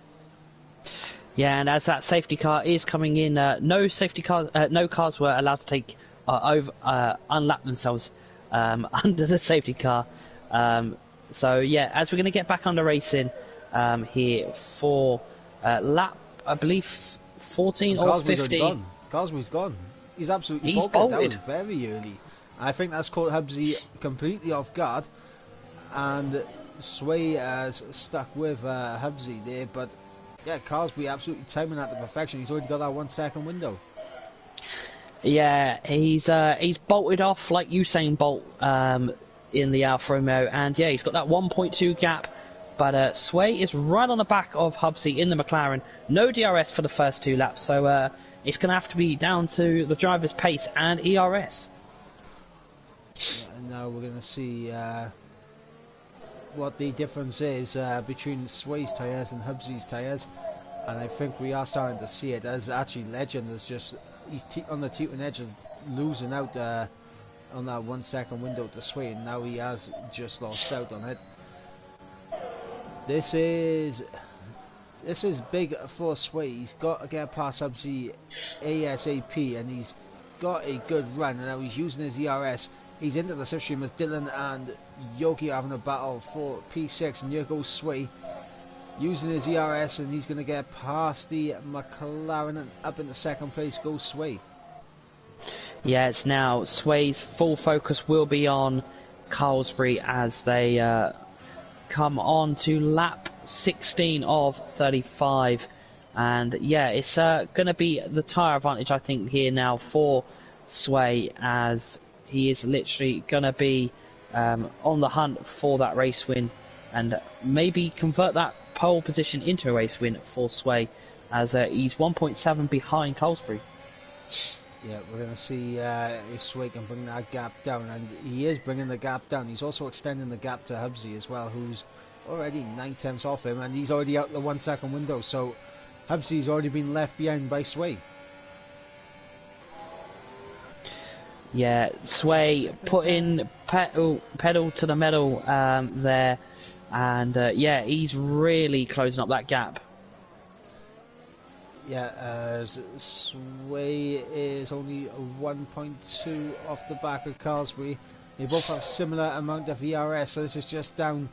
Yeah, and as that safety car is coming in, no cars were allowed to take unlap themselves under the safety car. So yeah, as we're going to get back under racing here for lap, I believe 14 or 15. Carsway's gone. He's absolutely bolted. That was very early. I think that's caught Hubsy completely off guard, and Sway has stuck with Hubsy there. But yeah, Carsby absolutely timing that to perfection. He's already got that 1 second window. Yeah, he's bolted off like Usain Bolt in the Alfa Romeo, and yeah, he's got that 1.2 gap. But Sway is right on the back of Hubsy in the McLaren. No DRS for the first 2 laps, so it's going to have to be down to the driver's pace and ERS. Yeah, and now we're going to see what the difference is between Sway's tyres and Hubsy's tyres. And I think we are starting to see it, as actually Legend is just, he's on the teetering edge of losing out on that 1 second window to Sway, and now he has just lost out on it. This is big for Sway. He's got to get past Hubsy ASAP, and he's got a good run, and now he's using his ERS. He's into the slipstream as Dylan and Yogi are having a battle for P6, and here goes Sway using his ERS, and he's going to get past the McLaren, and up into second place goes Sway. Yeah, it's now Sway's full focus will be on Carlsbury as they come on to lap 16 of 35, and yeah, it's going to be the tyre advantage I think here now for Sway, as he is literally going to be on the hunt for that race win, and maybe convert that pole position into a race win for Sway, as he's 1.7 behind Carlsbury. Yeah, we're going to see if Sway can bring that gap down, and he is bringing the gap down. He's also extending the gap to Hubsy as well, who's already 9 tenths off him, and he's already out the 1 second window, so Hubsy's already been left behind by Sway. Yeah, Sway put in pedal to the metal there, and yeah, he's really closing up that gap. Yeah, as Sway is only 1.2 off the back of Carlsbury. They both have similar amount of ERS, so this is just down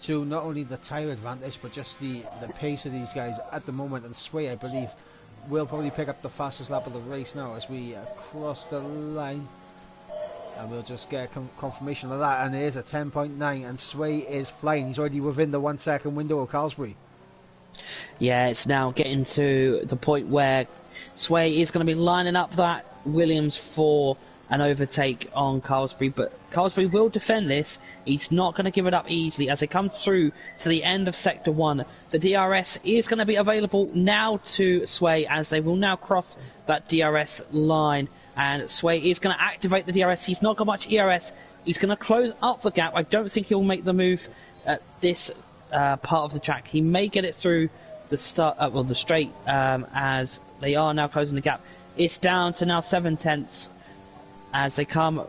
to not only the tyre advantage, but just the pace of these guys at the moment. And Sway, I believe, will probably pick up the fastest lap of the race now as we cross the line. And we'll just get confirmation of that, and it is a 10.9, and Sway is flying. He's already within the 1 second window of Carlsbury. Yeah, it's now getting to the point where Sway is going to be lining up that Williams for an overtake on Carlsbury, but Carlsbury will defend this. He's not going to give it up easily as it comes through to the end of Sector 1. The DRS is going to be available now to Sway, as they will now cross that DRS line, and Sway is going to activate the DRS. He's not got much ERS. He's going to close up the gap. I don't think he'll make the move at this part of the track. He may get it through the the straight, as they are now closing the gap. It's down to now 7 tenths as they come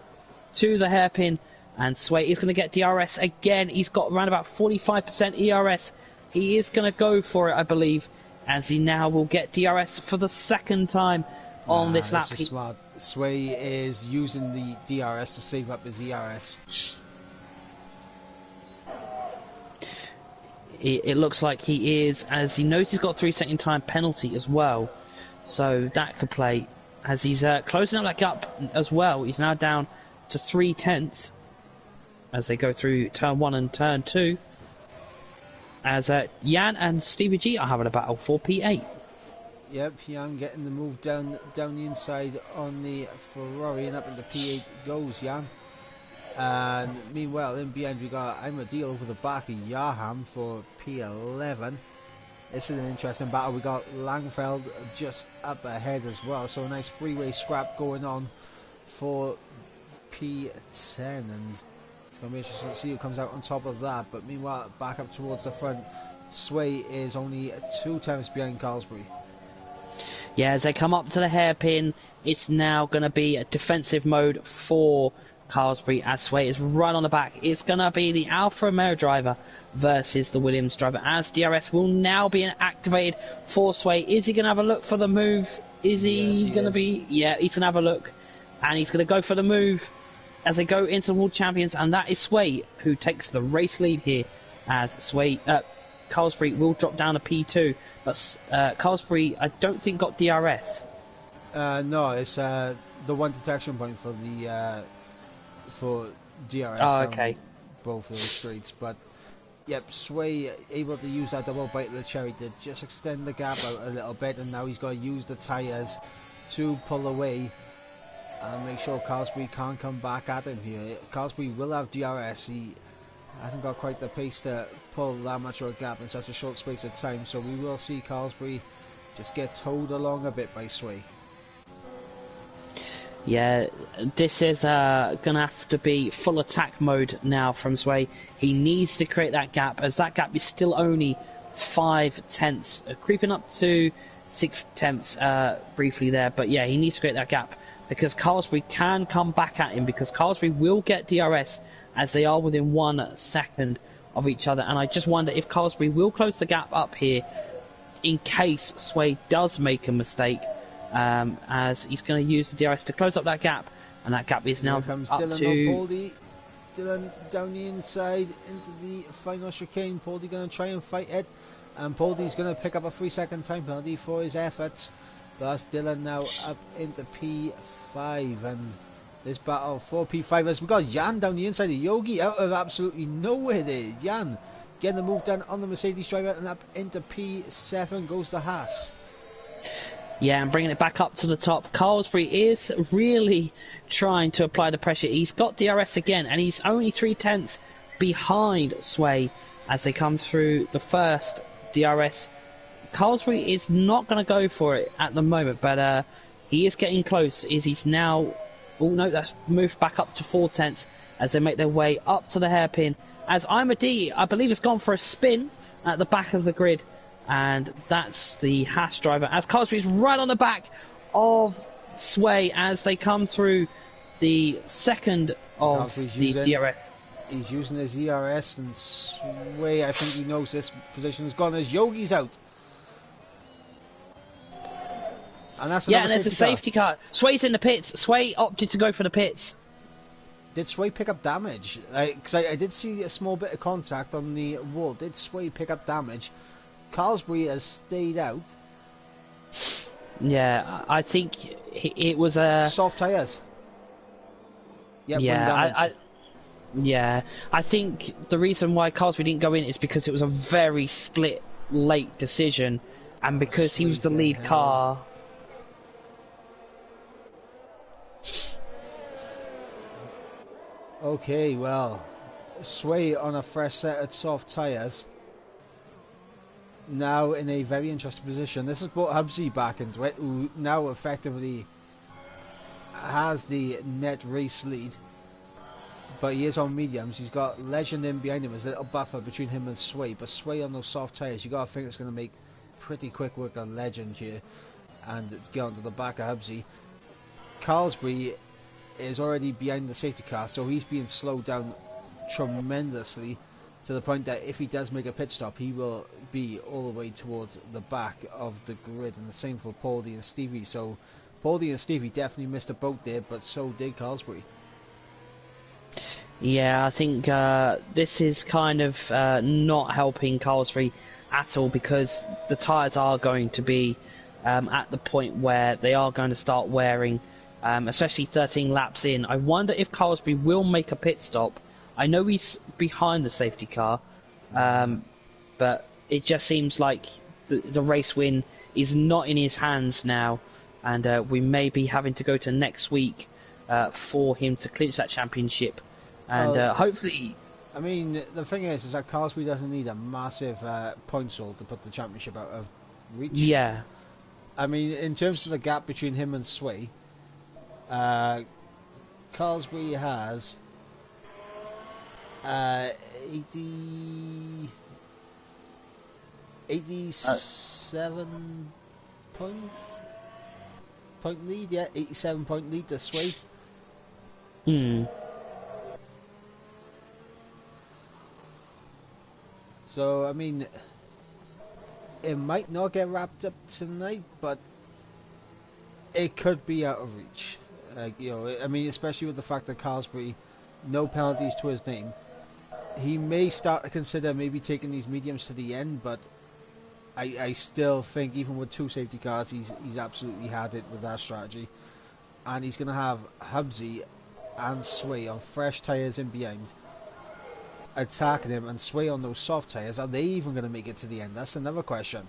to the hairpin, and Sway is going to get DRS again. He's got around about 45% ERS. He is going to go for it, I believe, as he now will get DRS for the second time on this lap. This is smart. Sway is using the DRS to save up his ERS. It looks like he is, as he knows he's got a 3 second time penalty as well, so that could play, as he's closing up that gap as well. He's now down to 3 tenths as they go through turn 1 and turn 2, as Jan and Stevie G are having a battle for P8. Yep, Jan getting the move down the inside on the Ferrari, and up into P8 goes Jan. And meanwhile, in behind we got Ahmadil over the back of Yaham for P11. This is an interesting battle. We got Langfeld just up ahead as well, so a nice freeway scrap going on for P10, and it's going to be interesting to see who comes out on top of that. But meanwhile, back up towards the front, Sway is only 2 tenths behind Carlsbury. Yeah, as they come up to the hairpin, it's now going to be a defensive mode for Carlsbury, as Sway is right on the back. It's going to be the Alfa Romeo driver versus the Williams driver, as DRS will now be activated for Sway. Is he going to have a look for the move? Is he going to be... Yeah, he's going to have a look, and he's going to go for the move as they go into the World Champions, and that is Sway who takes the race lead here, as Carlsbury will drop down to P2, but Carlsbury, I don't think, got DRS. No, it's the one detection point for the for DRS. Oh, okay. Both of the streets, but yep, Sway able to use that double bite of the cherry to just extend the gap out a little bit, and now he's got to use the tyres to pull away. and make sure Carlsbury can't come back at him here. Carlsbury will have DRS. He hasn't got quite the pace to pull that much of a gap in such a short space of time, so we will see Carlsbury just get towed along a bit by Sway. Yeah, this is going to have to be full attack mode now from Sway. He needs to create that gap, as that gap is still only 5 tenths, creeping up to 6 tenths briefly there. But yeah, he needs to create that gap, because Carlsbury can come back at him, because Carlsbury will get DRS as they are within 1 second of each other. And I just wonder if Carlsbury will close the gap up here in case Sway does make a mistake. As he's going to use the DRS to close up that gap, and that gap is now up Dylan to... Dylan down the inside into the final chicane. Poldy going to try and fight it, and Poldy's going to pick up a 3-second time penalty for his efforts. Thus Dylan now up into P5, and this battle for P5 as we got Jan down the inside of Yogi out of absolutely nowhere there. Jan getting the move done on the Mercedes driver, and up into P7 goes the Haas. Yeah, and bringing it back up to the top. Carlsbury is really trying to apply the pressure. He's got DRS again, and he's only 3 tenths behind Sway as they come through the first DRS. Carlsbury is not going to go for it at the moment, but he is getting close. He's now... Oh no, that's moved back up to 4 tenths as they make their way up to the hairpin. As Imadi, I believe, has gone for a spin at the back of the grid. And that's the Haas driver, as Carlsbury's right on the back of Sway as they come through the second of the DRS. He's using his ERS, and Sway, I think he knows this position is gone as Yogi's out. And that's another there's a safety car. Sway's in the pits. Sway opted to go for the pits. Did Sway pick up damage? Because I did see a small bit of contact on the wall. Did Sway pick up damage? Carlsbury has stayed out. Yeah, I think it was a... Soft tyres. Yep, I think the reason why Carlsbury didn't go in is because it was a very split late decision, and because he was the lead car. Okay, well, Sway on a fresh set of soft tyres. Now in a very interesting position. This has brought Hubsy back into it, who now effectively has the net race lead. But he is on mediums. He's got Legend in behind him as a little buffer between him and Sway. But Sway on those soft tyres, you got to think it's going to make pretty quick work on Legend here and get onto the back of Hubsy. Carlsbury is already behind the safety car, so he's being slowed down tremendously, to the point that if he does make a pit stop, he will be all the way towards the back of the grid. And the same for Poldy and Stevie. So Poldy and Stevie definitely missed a boat there, but so did Carlsbury. Yeah, I think this is kind of not helping Carlsbury at all, because the tyres are going to be at the point where they are going to start wearing, especially 13 laps in. I wonder if Carlsbury will make a pit stop. I know he's behind the safety car, but it just seems like the race win is not in his hands now, and we may be having to go to next week for him to clinch that championship, and hopefully... I mean, the thing is that Carlsbury doesn't need a massive points haul to put the championship out of reach. Yeah. I mean, in terms of the gap between him and Sway, Carlsbury has 87 point lead, yeah, 87 point lead to Sway. So, I mean, it might not get wrapped up tonight, but it could be out of reach. You know, I mean, especially with the fact that Carlsbury, no penalties to his name. He may start to consider maybe taking these mediums to the end, but I still think even with 2 safety cars, he's absolutely had it with that strategy. And he's going to have Hubsy and Sway on fresh tyres in behind, attacking him, and Sway on those soft tyres. Are they even going to make it to the end? That's another question.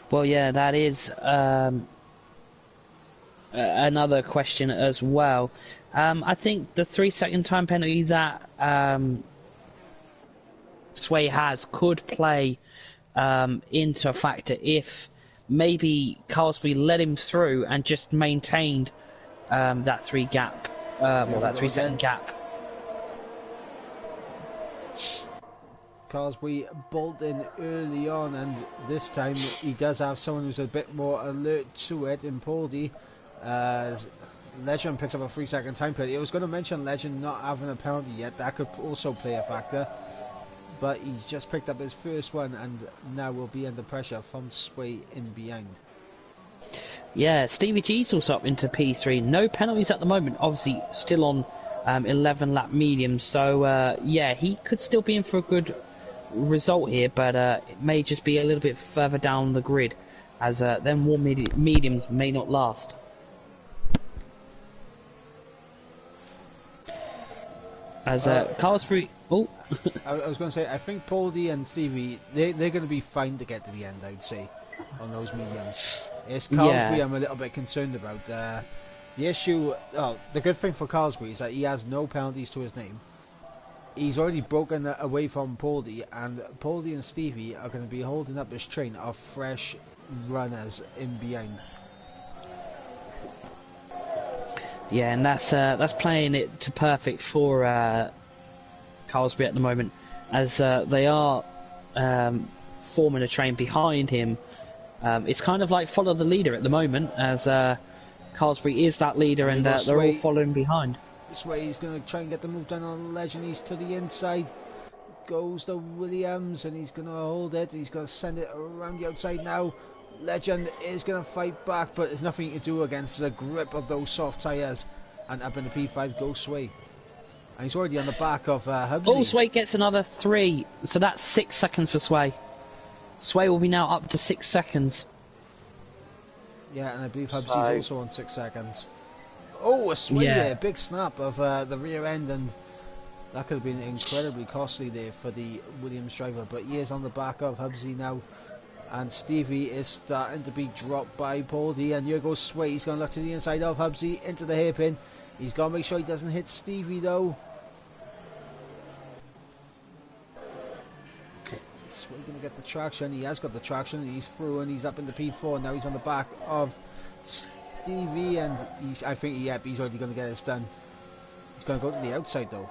Well, yeah, that is a another question as well. I think the 3-second time penalty that Sway has could play into a factor if maybe Carlsby let him through and just maintained that 3-second gap. Carsby bolt in early on, and this time he does have someone who's a bit more alert to it in Poldy. Legend picks up a 3-second time penalty. I was going to mention Legend not having a penalty yet. That could also play a factor. But he's just picked up his first one and now will be under pressure from Sway in behind. Yeah, Stevie G's also up into P3. No penalties at the moment. Obviously still on 11 lap medium. So yeah, he could still be in for a good result here, but it may just be a little bit further down the grid, as them warm mediums may not last. As Carlsbury... Oh. I was going to say, I think Poldy and Stevie, they're going to be fine to get to the end, I would say, on those mediums. It's Carlsbury I'm a little bit concerned about. The issue, the good thing for Carlsbury is that he has no penalties to his name. He's already broken away from Poldy, and Poldy and Stevie are going to be holding up this train of fresh runners in behind. Yeah, and that's playing it to perfect for Carlsbury at the moment, as they are forming a train behind him. It's kind of like follow the leader at the moment, as Carlsbury is that leader, and they're all following behind. This way he's going to try and get the move done on Legend. He's to the inside. Goes to Williams, and he's going to hold it. He's going to send it around the outside now. Legend is going to fight back, but there's nothing to do against the grip of those soft tyres. And up in the P5 goes Sway. And he's already on the back of Hubsy. Oh, Sway gets another 3, so that's 6 seconds for Sway. Sway will be now up to 6 seconds. Yeah, and I believe Hubsy's also on 6 seconds. Oh, a Sway there, big snap of the rear end, and that could have been incredibly costly there for the Williams driver. But he is on the back of Hubsy now. And Stevie is starting to be dropped by Poldy, and here goes Sway. He's going to look to the inside of Hubsy into the hairpin. He's got to make sure he doesn't hit Stevie though. Sway going to get the traction. He has got the traction. He's through and he's up in the P4. Now he's on the back of Stevie, and I think he's already going to get this done. He's going to go to the outside though.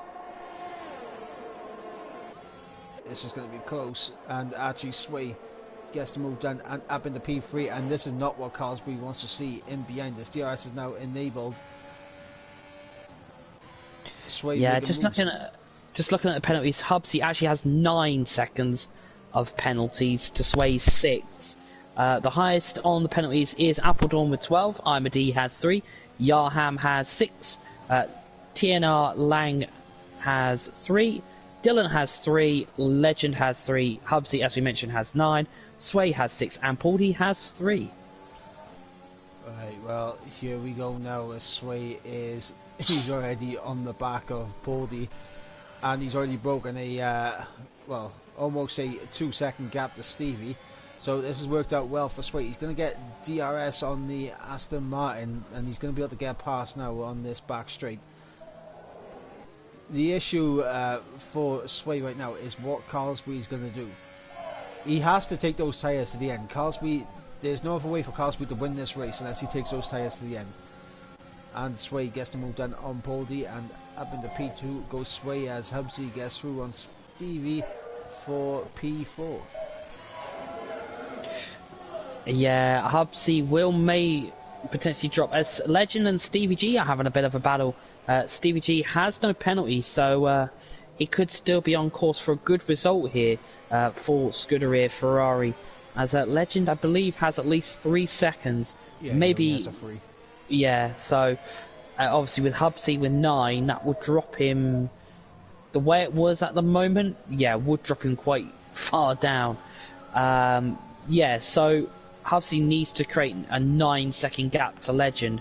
This is going to be close, and actually Sway gets the move done and up into P3, and this is not what Carlsbury wants to see in behind. This DRS is now enabled. Sway, yeah, just looking at the penalties, Hubsy actually has 9 seconds of penalties to Sway's 6. The highest on the penalties is Appledorn with 12, Imadi has 3, Yarham has 6, TNR Lang has 3, Dylan has 3, Legend has 3, Hubsy, as we mentioned, has 9, Sway has 6, and Poldy has 3. Right, well, here we go now, as Sway he's already on the back of Poldy, and he's already broken a, almost a 2-second gap to Stevie. So this has worked out well for Sway. He's going to get DRS on the Aston Martin, and he's going to be able to get past now on this back straight. The issue for Sway right now is what Carlsbury is going to do. He has to take those tyres to the end. There's no other way for Carlsbury to win this race unless he takes those tyres to the end. And Sway gets the move done on Poldy, and up into P2 goes Sway as Hubsy gets through on Stevie for P4. Yeah, Hubsy may potentially drop, as Legend and Stevie G are having a bit of a battle. Stevie G has no penalty, so he could still be on course for a good result here for Scuderia Ferrari, as Legend, I believe, has at least 3 seconds. Yeah, maybe. He has a free. Yeah, so obviously with Hubsy with 9, that would drop him the way it was at the moment. Yeah, would drop him quite far down. Yeah, so Hubsy needs to create a 9-second gap to Legend,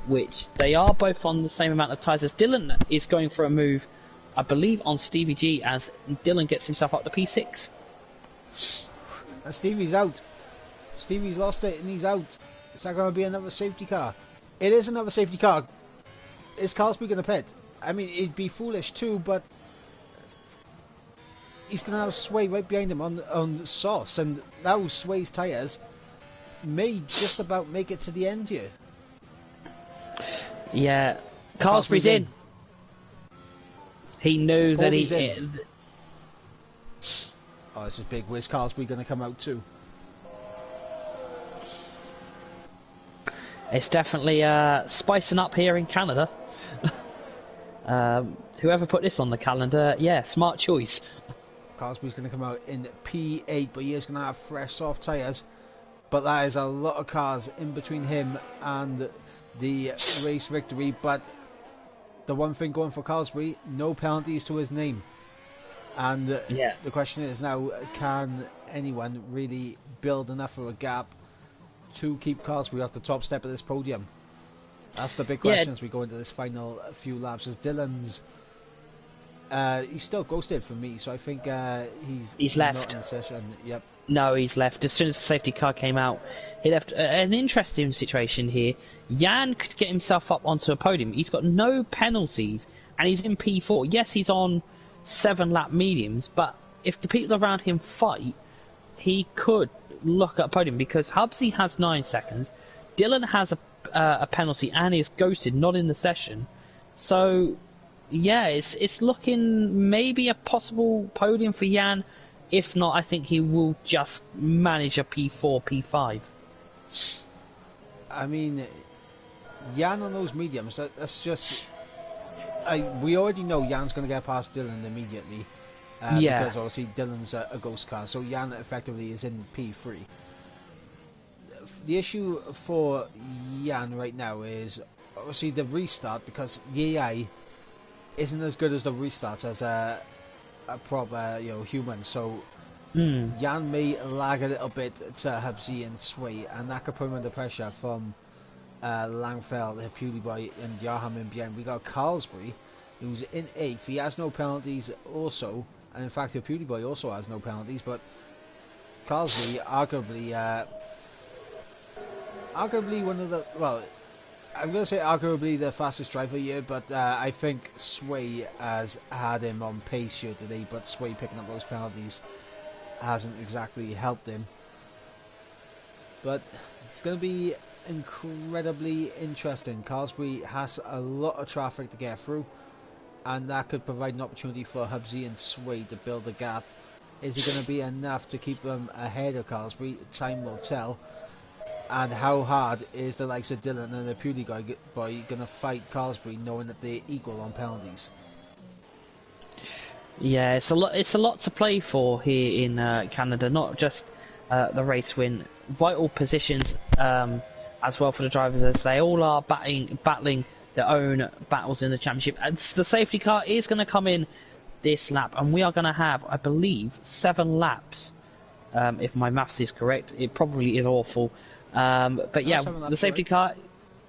which they are both on the same amount of tyres, as Dylan is going for a move, I believe, on Stevie G, as Dylan gets himself up to P6. And Stevie's out. Stevie's lost it and he's out. Is that going to be another safety car? It is another safety car. Is Carlsby going to pit? I mean, it'd be foolish too, but he's going to have Sway right behind him on Sauce, and now Sway's tyres may just about make it to the end here. Yeah, Carlsby's in. He knew that he's in. Oh, this is big. Where's Carlsby going to come out too? It's definitely spicing up here in Canada. Whoever put this on the calendar, yeah, smart choice. Carlsby's going to come out in P8, but he is going to have fresh soft tyres. But that is a lot of cars in between him and the race victory. But the one thing going for Carlsby, no penalties to his name. And the question is now, can anyone really build enough of a gap to keep Carlsby off the top step of this podium? That's the big question as we go into this final few laps. As Dylan's, he's still ghosted for me, so I think he's left. Not in the session. Yep. No, he's left. As soon as the safety car came out, he left. An interesting situation here. Jan could get himself up onto a podium. He's got no penalties, and he's in P4. Yes, he's on 7-lap mediums, but if the people around him fight, he could look at a podium, because Hubsy has 9 seconds, Dylan has a penalty, and is ghosted, not in the session. So, yeah, it's looking maybe a possible podium for Jan. If not, I think he will just manage a P4, P5. I mean, Jan on those mediums, that's just... we already know Jan's going to get past Dylan immediately. Because obviously Dylan's a ghost car, so Jan effectively is in P3. The issue for Jan right now is obviously the restart, because the AI isn't as good as the restarts as a proper human. So Jan may lag a little bit to Hubsy and Sway, and that could put him under pressure from Langfeld, PewDiePie, and Yarham in behind. We got Carlsby, who's in 8th. He has no penalties also. And in fact, PewDiePie also has no penalties, but Carlsby, arguably one of the, well, I'm going to say arguably the fastest driver here, but I think Sway has had him on pace here today, but Sway picking up those penalties hasn't exactly helped him. But it's going to be incredibly interesting. Carlsby has a lot of traffic to get through, and that could provide an opportunity for Hubsy and Sway to build a gap. Is it going to be enough to keep them ahead of Carlsby? Time will tell. And how hard is the likes of Dylan and the PewDiePie going to fight Carlsby, knowing that they're equal on penalties? Yeah, it's a lot to play for here in Canada. Not just the race win, vital positions as well for the drivers, as they all are battling their own battles in the championship. And the safety car is going to come in this lap, and we are going to have, I believe, 7 laps, if my maths is correct. It probably is awful, but yeah, the safety car,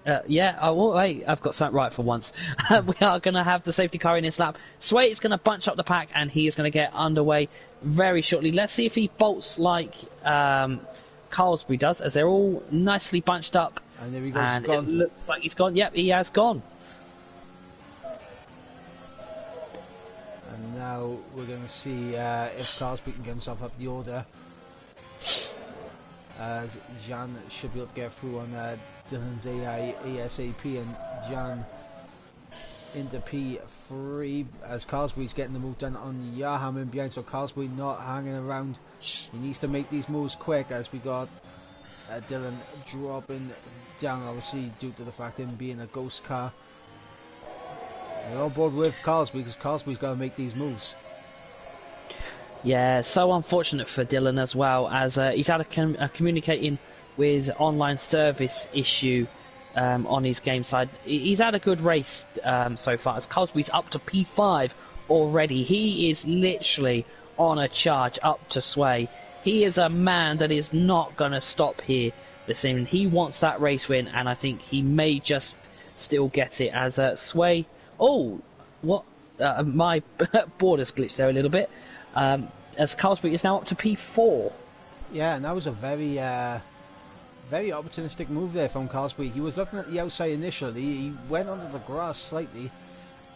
wait, I've got something right for once. We are going to have the safety car in this lap. Sway is going to bunch up the pack, and he is going to get underway very shortly. Let's see if he bolts like Carlsby does, as they're all nicely bunched up. And there he goes, and it looks like he's gone. Yep, he has gone. And now we're going to see if Carlsby can get himself up the order. As Jan should be able to get through on Dylan's AI ASAP, and Jan into P3 as Carlsby's getting the move done on Yarham in behind. So Carlsby not hanging around. He needs to make these moves quick, as we got Dylan dropping down, obviously due to the fact of him being a ghost car. We're on board with Carlsby, because Carlsby's got to make these moves. Yeah, so unfortunate for Dylan as well, as he's had a communicating with online service issue on his game side. He's had a good race so far, as Carlsby's up to P5 already. He is literally on a charge up to Sway. He is a man that is not going to stop here this evening. He wants that race win, and I think he may just still get it, as Sway... Oh, what? My borders glitched there a little bit. As Carlsby is now up to P4. Yeah, and that was a very Very opportunistic move there from Carlsbury. He was looking at the outside initially, he went onto the grass slightly,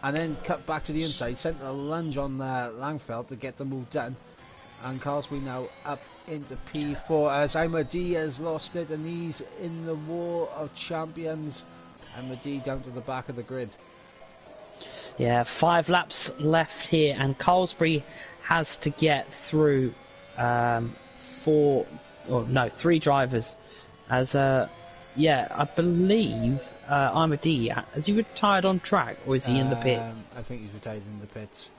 and then cut back to the inside, sent a lunge on Langfeld to get the move done. And Carlsbury now up into P4 as Imadi has lost it, and he's in the War of Champions. Imadi down to the back of the grid. Yeah, 5 laps left here, and Carlsbury has to get through 3 drivers. As yeah, I believe Imadi, has he retired on track, or is he in the pits? I think he's retired in the pits.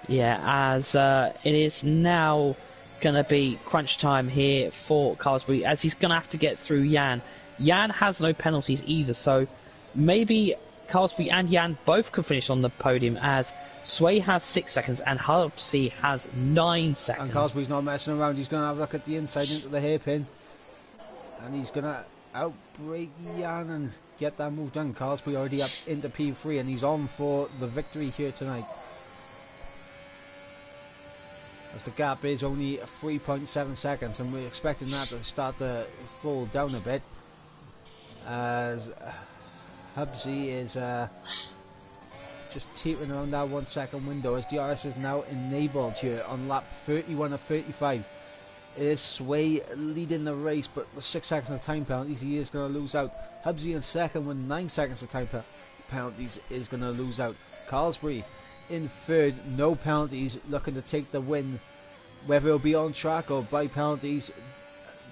Yeah, as it is now going to be crunch time here for Carlsbury, as he's going to have to get through Jan. Jan has no penalties either, so maybe Carlsbury and Jan both could finish on the podium, as Sway has 6 seconds and Hubsy has 9 seconds. And Carlsbury's not messing around, he's going to have a look at the inside into the hairpin. And he's going to outbrake Jan and get that move done. Carlsbury already up into P3, and he's on for the victory here tonight. As the gap is only 3.7 seconds, and we're expecting that to start to fall down a bit. As Hubsy is just teetering around that 1 second window, as DRS is now enabled here on lap 31 of 35. It is Sway leading the race, but with 6 seconds of time penalties, he is going to lose out. Hubsy in second with 9 seconds of time penalties is going to lose out. Carlsbury in third, no penalties, looking to take the win. Whether it'll be on track or by penalties,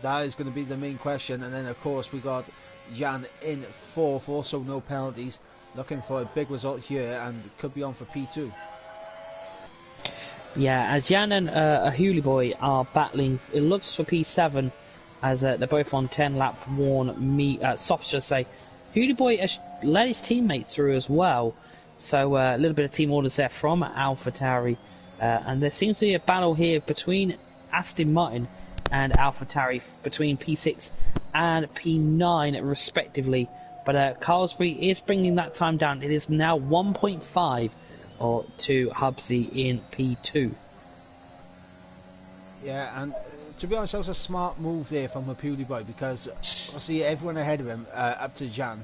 that is going to be the main question. And then of course we got Jan in fourth, also no penalties, looking for a big result here, and could be on for P2. Yeah, as Jan and Huli Boy are battling, it looks for P7, as they're both on 10 lap soft, should I say. Huli Boy has led his teammates through as well, so a little bit of team orders there from AlphaTauri, and there seems to be a battle here between Aston Martin and AlphaTauri, between P6 and P9 respectively, but Carlsbury is bringing that time down. It is now 1.5 or to Hubsy in P2. Yeah, and to be honest, that was a smart move there from Huli Boy, because obviously everyone ahead of him, up to Jan,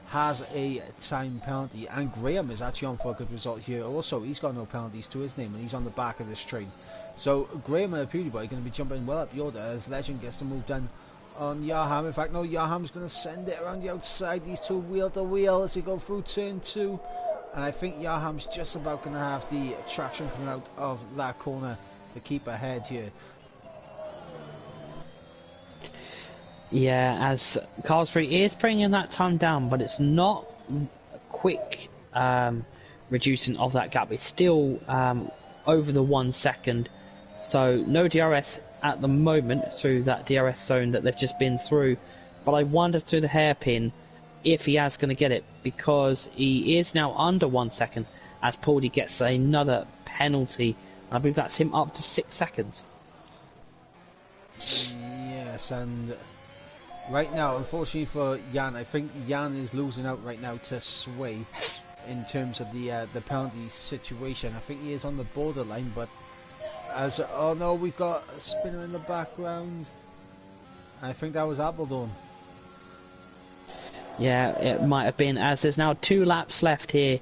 has a time penalty, and Graham is actually on for a good result here also. He's got no penalties to his name, and he's on the back of this train. So Graham and Huli Boy are going to be jumping well up the order, as Legend gets the move done on Yaham. In fact, no, Yaham's going to send it around the outside, these two wheel to wheel as they go through turn 2. And I think Yaham's just about going to have the traction coming out of that corner to keep ahead here. Yeah, as Carlsbury is bringing that time down, but it's not quick reducing of that gap. It's still over the 1 second. So no DRS at the moment through that DRS zone that they've just been through. But I wonder through the hairpin if he is going to get it, because he is now under 1 second as Paulie gets another penalty. I believe that's him up to 6 seconds. Yes, and right now, unfortunately for Jan, I think Jan is losing out right now to Sway in terms of the penalty situation. I think he is on the borderline, but as oh no, we've got a spinner in the background. I think that was Appledorn. Yeah, it might have been, as there's now 2 laps left here.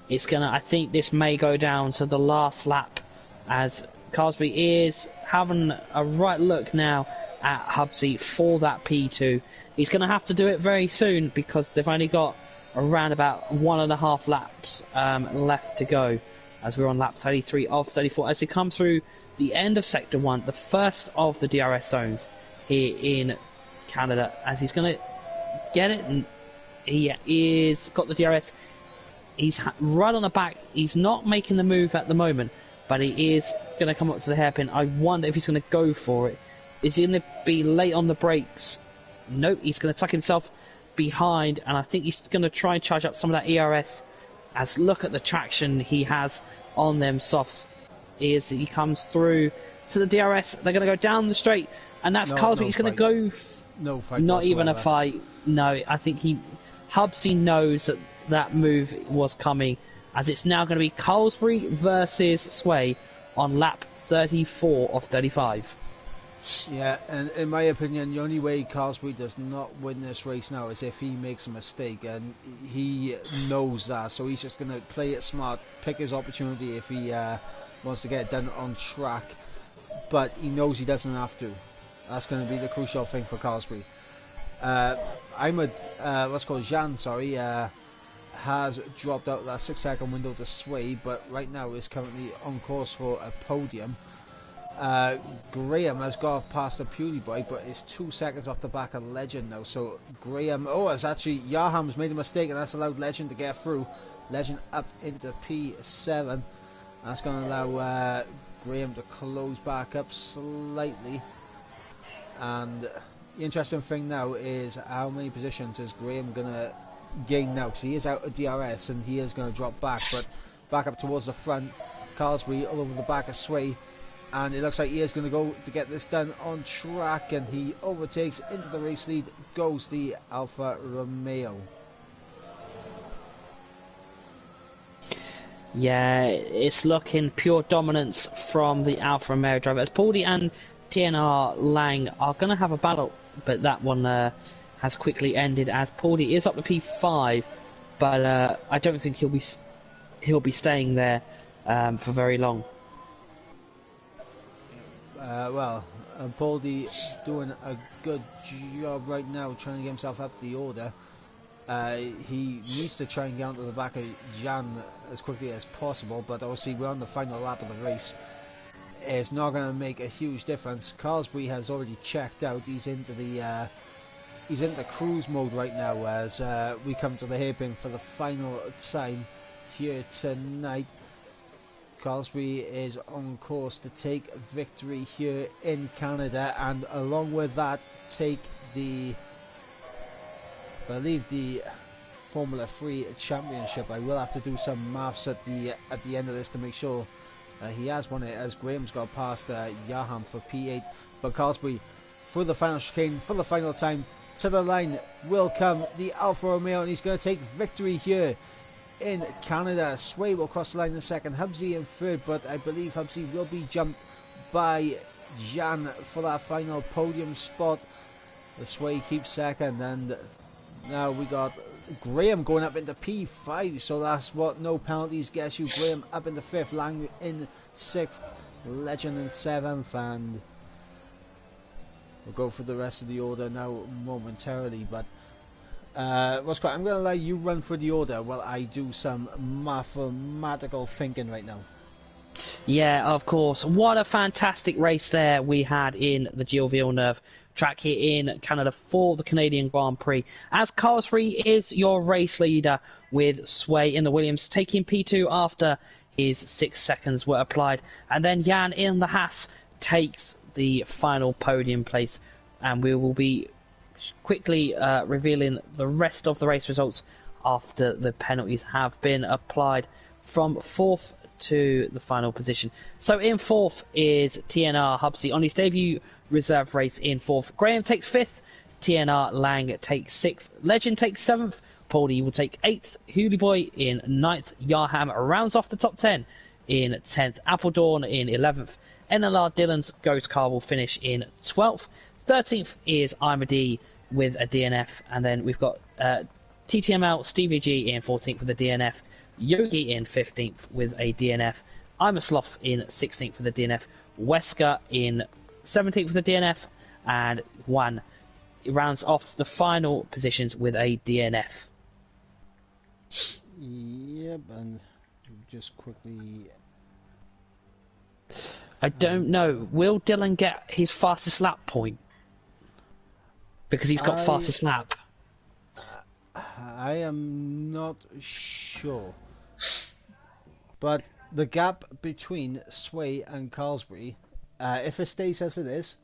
It's gonna, I think this may go down to the last lap, as Carlsbury is having a right look now at Hubsy for that P2. He's going to have to do it very soon, because they've only got around about 1.5 laps left to go, as we're on lap 33 of 34, as they come through the end of Sector 1, the first of the DRS zones here in Canada, as he's going to get it, and he is got the DRS. He's right on the back. He's not making the move at the moment, but he is going to come up to the hairpin. I wonder if he's going to go for it. Is he going to be late on the brakes? Nope, he's going to tuck himself behind, and I think he's going to try and charge up some of that ERS, as look at the traction he has on them softs. He comes through to the DRS. They're going to go down the straight, and that's Carlsbury. He's going to go... No fight not whatsoever. even a fight. No, I think Hubsy knows that move was coming, as it's now going to be Carlsbury versus Sway on lap 34 of 35. Yeah, and in my opinion, the only way Carlsbury does not win this race now is if he makes a mistake, and he knows that, so he's just going to play it smart, pick his opportunity if he wants to get it done on track, but he knows he doesn't have to. That's going to be the crucial thing for Carlsbury. Jean, has dropped out that 6-second window to Sway, but right now is currently on course for a podium. Graham has got past the Pewdie Boy, but is 2 seconds off the back of Legend now. So Graham, it's actually Yaham's made a mistake, and that's allowed Legend to get through. Legend up into P7. That's going to allow Graham to close back up slightly. And the interesting thing now is how many positions is Graham going to gain now, because he is out of DRS and he is going to drop back, but back up towards the front. Carlsbury all over the back of Sway, and it looks like he is going to go to get this done on track, and he overtakes into the race lead, goes the Alfa Romeo. Yeah, it's looking pure dominance from the Alfa Romeo driver, as Pauli and TNR Lang are going to have a battle, but that one has quickly ended as Pauli is up to P5, but I don't think he'll be staying there for very long. Pauli doing a good job right now trying to get himself up the order. He needs to try and get onto the back of Jan as quickly as possible, but obviously we're on the final lap of the race. It's not going to make a huge difference. Carlsbury has already checked out. He's into cruise mode right now as we come to the hairpin for the final time here tonight. Carlsbury is on course to take victory here in Canada, and along with that take the Formula 3 Championship. I will have to do some maths at the end of this to make sure he has won it, as Graham's got past Yaham for P8. But Carlsbury for the final chicane, for the final time, to the line will come the Alfa Romeo, and he's going to take victory here in Canada. Sway will cross the line in second, Hubsy in third, but I believe Hubsy will be jumped by Jan for that final podium spot. The Sway keeps second, and now we got Graham going up into P5, so that's what no penalties gets you. Graham up into 5th, Lang in 6th, Legend in 7th, and we'll go for the rest of the order now momentarily. But I'm going to let you run through the order while I do some mathematical thinking right now. Yeah, of course. What a fantastic race there we had in the Gilles Villeneuve track here in Canada for the Canadian Grand Prix, as Carlsbury is your race leader with Sway in the Williams taking P2 after his 6 seconds were applied, and then Jan in the Haas takes the final podium place, and we will be quickly revealing the rest of the race results after the penalties have been applied from 4th to the final position. So in 4th is TNR Hubsy on his debut reserve race in 4th. Graham takes 5th, TNR Lang takes 6th, Legend takes 7th, Pauli will take 8th, Hooley Boy in 9th, Yaham rounds off the top 10 in 10th, Appledawn in 11th, NLR Dillon's Ghost Car will finish in 12th, 13th is Imad with a DNF, and then we've got TTML Stevie G in 14th with a DNF, Yogi in 15th with a DNF, I'm a Sloth in 16th with a DNF, Wesker in 17th with a DNF, and Juan rounds off the final positions with a DNF. Yep, and just quickly, I don't know, will Dylan get his fastest lap point? Because he's got fastest lap. I am not sure, but the gap between Sway and Carlsbury, if it stays as it is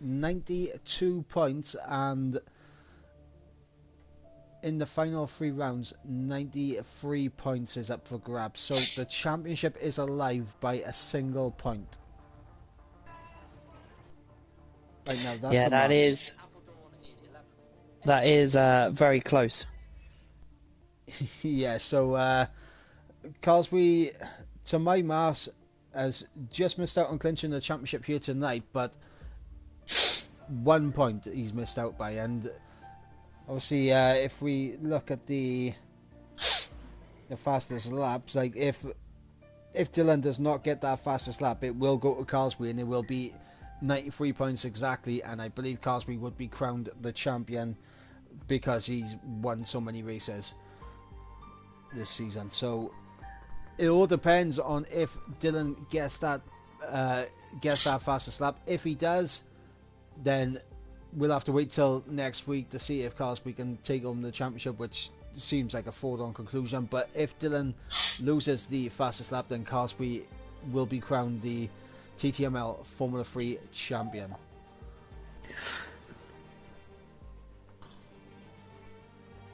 92 points, and in the final 3 rounds 93 points is up for grabs, so the championship is alive by a single point. Right now, that's that is very close. Yeah, so Carlsbury, to my maths, has just missed out on clinching the championship here tonight, but 1 point he's missed out by. And obviously, if we look at the fastest laps, like if Dylan does not get that fastest lap, it will go to Carsby and it will be 93 points exactly, and I believe Carsby would be crowned the champion because he's won so many races this season. So it all depends on if Dylan gets that fastest lap. If he does, then we'll have to wait till next week to see if Carsby can take home the championship, which seems like a foregone conclusion. But if Dylan loses the fastest lap, then Carsby will be crowned the TTML Formula 3 champion.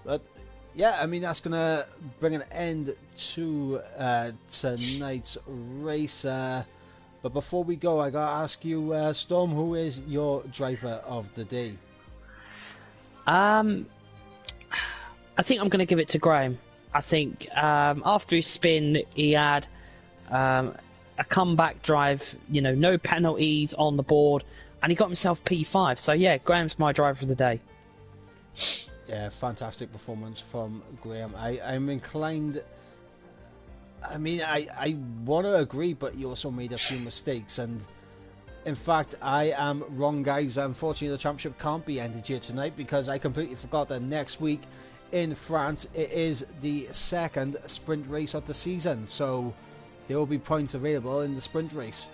But yeah, I mean, that's gonna bring an end to tonight's race. But before we go, I gotta ask you, Storm, who is your driver of the day? I think I'm going to give it to Graham. I think after his spin, he had a comeback drive, no penalties on the board, and he got himself P5. So yeah, Graham's my driver of the day. Yeah, fantastic performance from Graham. I'm inclined... I mean, I want to agree, but he also made a few mistakes. And in fact, I am wrong, guys. Unfortunately, the championship can't be ended here tonight because I completely forgot that next week in France, it is the second sprint race of the season. So there will be points available in the sprint race.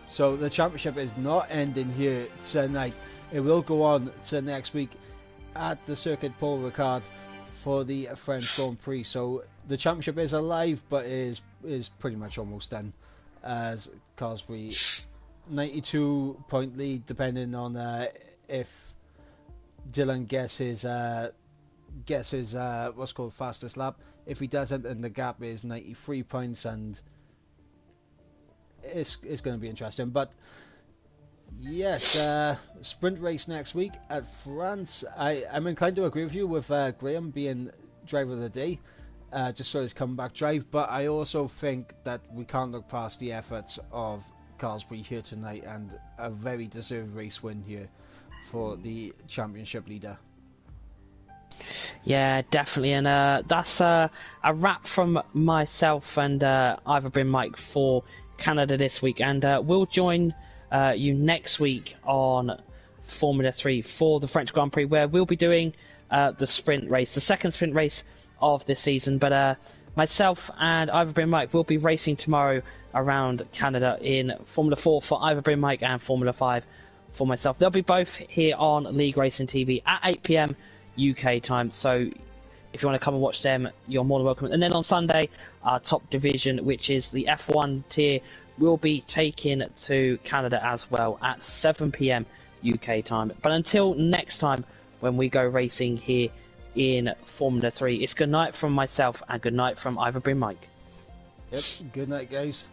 So the championship is not ending here tonight. It will go on to next week at the Circuit Paul Ricard for the French Grand Prix. So the championship is alive, but is pretty much almost done, as Carsby 92 point lead, depending on if Dylan gets his what's called fastest lap. If he doesn't, then the gap is 93 points, and it's going to be interesting. But yes, sprint race next week at France. I'm inclined to agree with you with Graham being driver of the day, just for his comeback drive. But I also think that we can't look past the efforts of Carsby here tonight, and a very deserved race win here for the championship leader. Yeah, definitely, and that's a wrap from myself and Ivor Bryn Mike for Canada this week, and we'll join you next week on Formula 3 for the French Grand Prix, where we'll be doing the sprint race, the second sprint race of this season. But myself and Ivor Bryn Mike will be racing tomorrow around Canada in Formula 4 for Ivor Bryn Mike and Formula 5 for myself. They'll be both here on League Racing TV at 8 PM UK time, so if you want to come and watch them, you're more than welcome. And then on Sunday, our top division, which is the F1 tier, will be taken to Canada as well at 7 PM UK time. But until next time, when we go racing here in Formula 3, it's good night from myself and good night from Ivor Bryn Mike. Yep, good night, guys.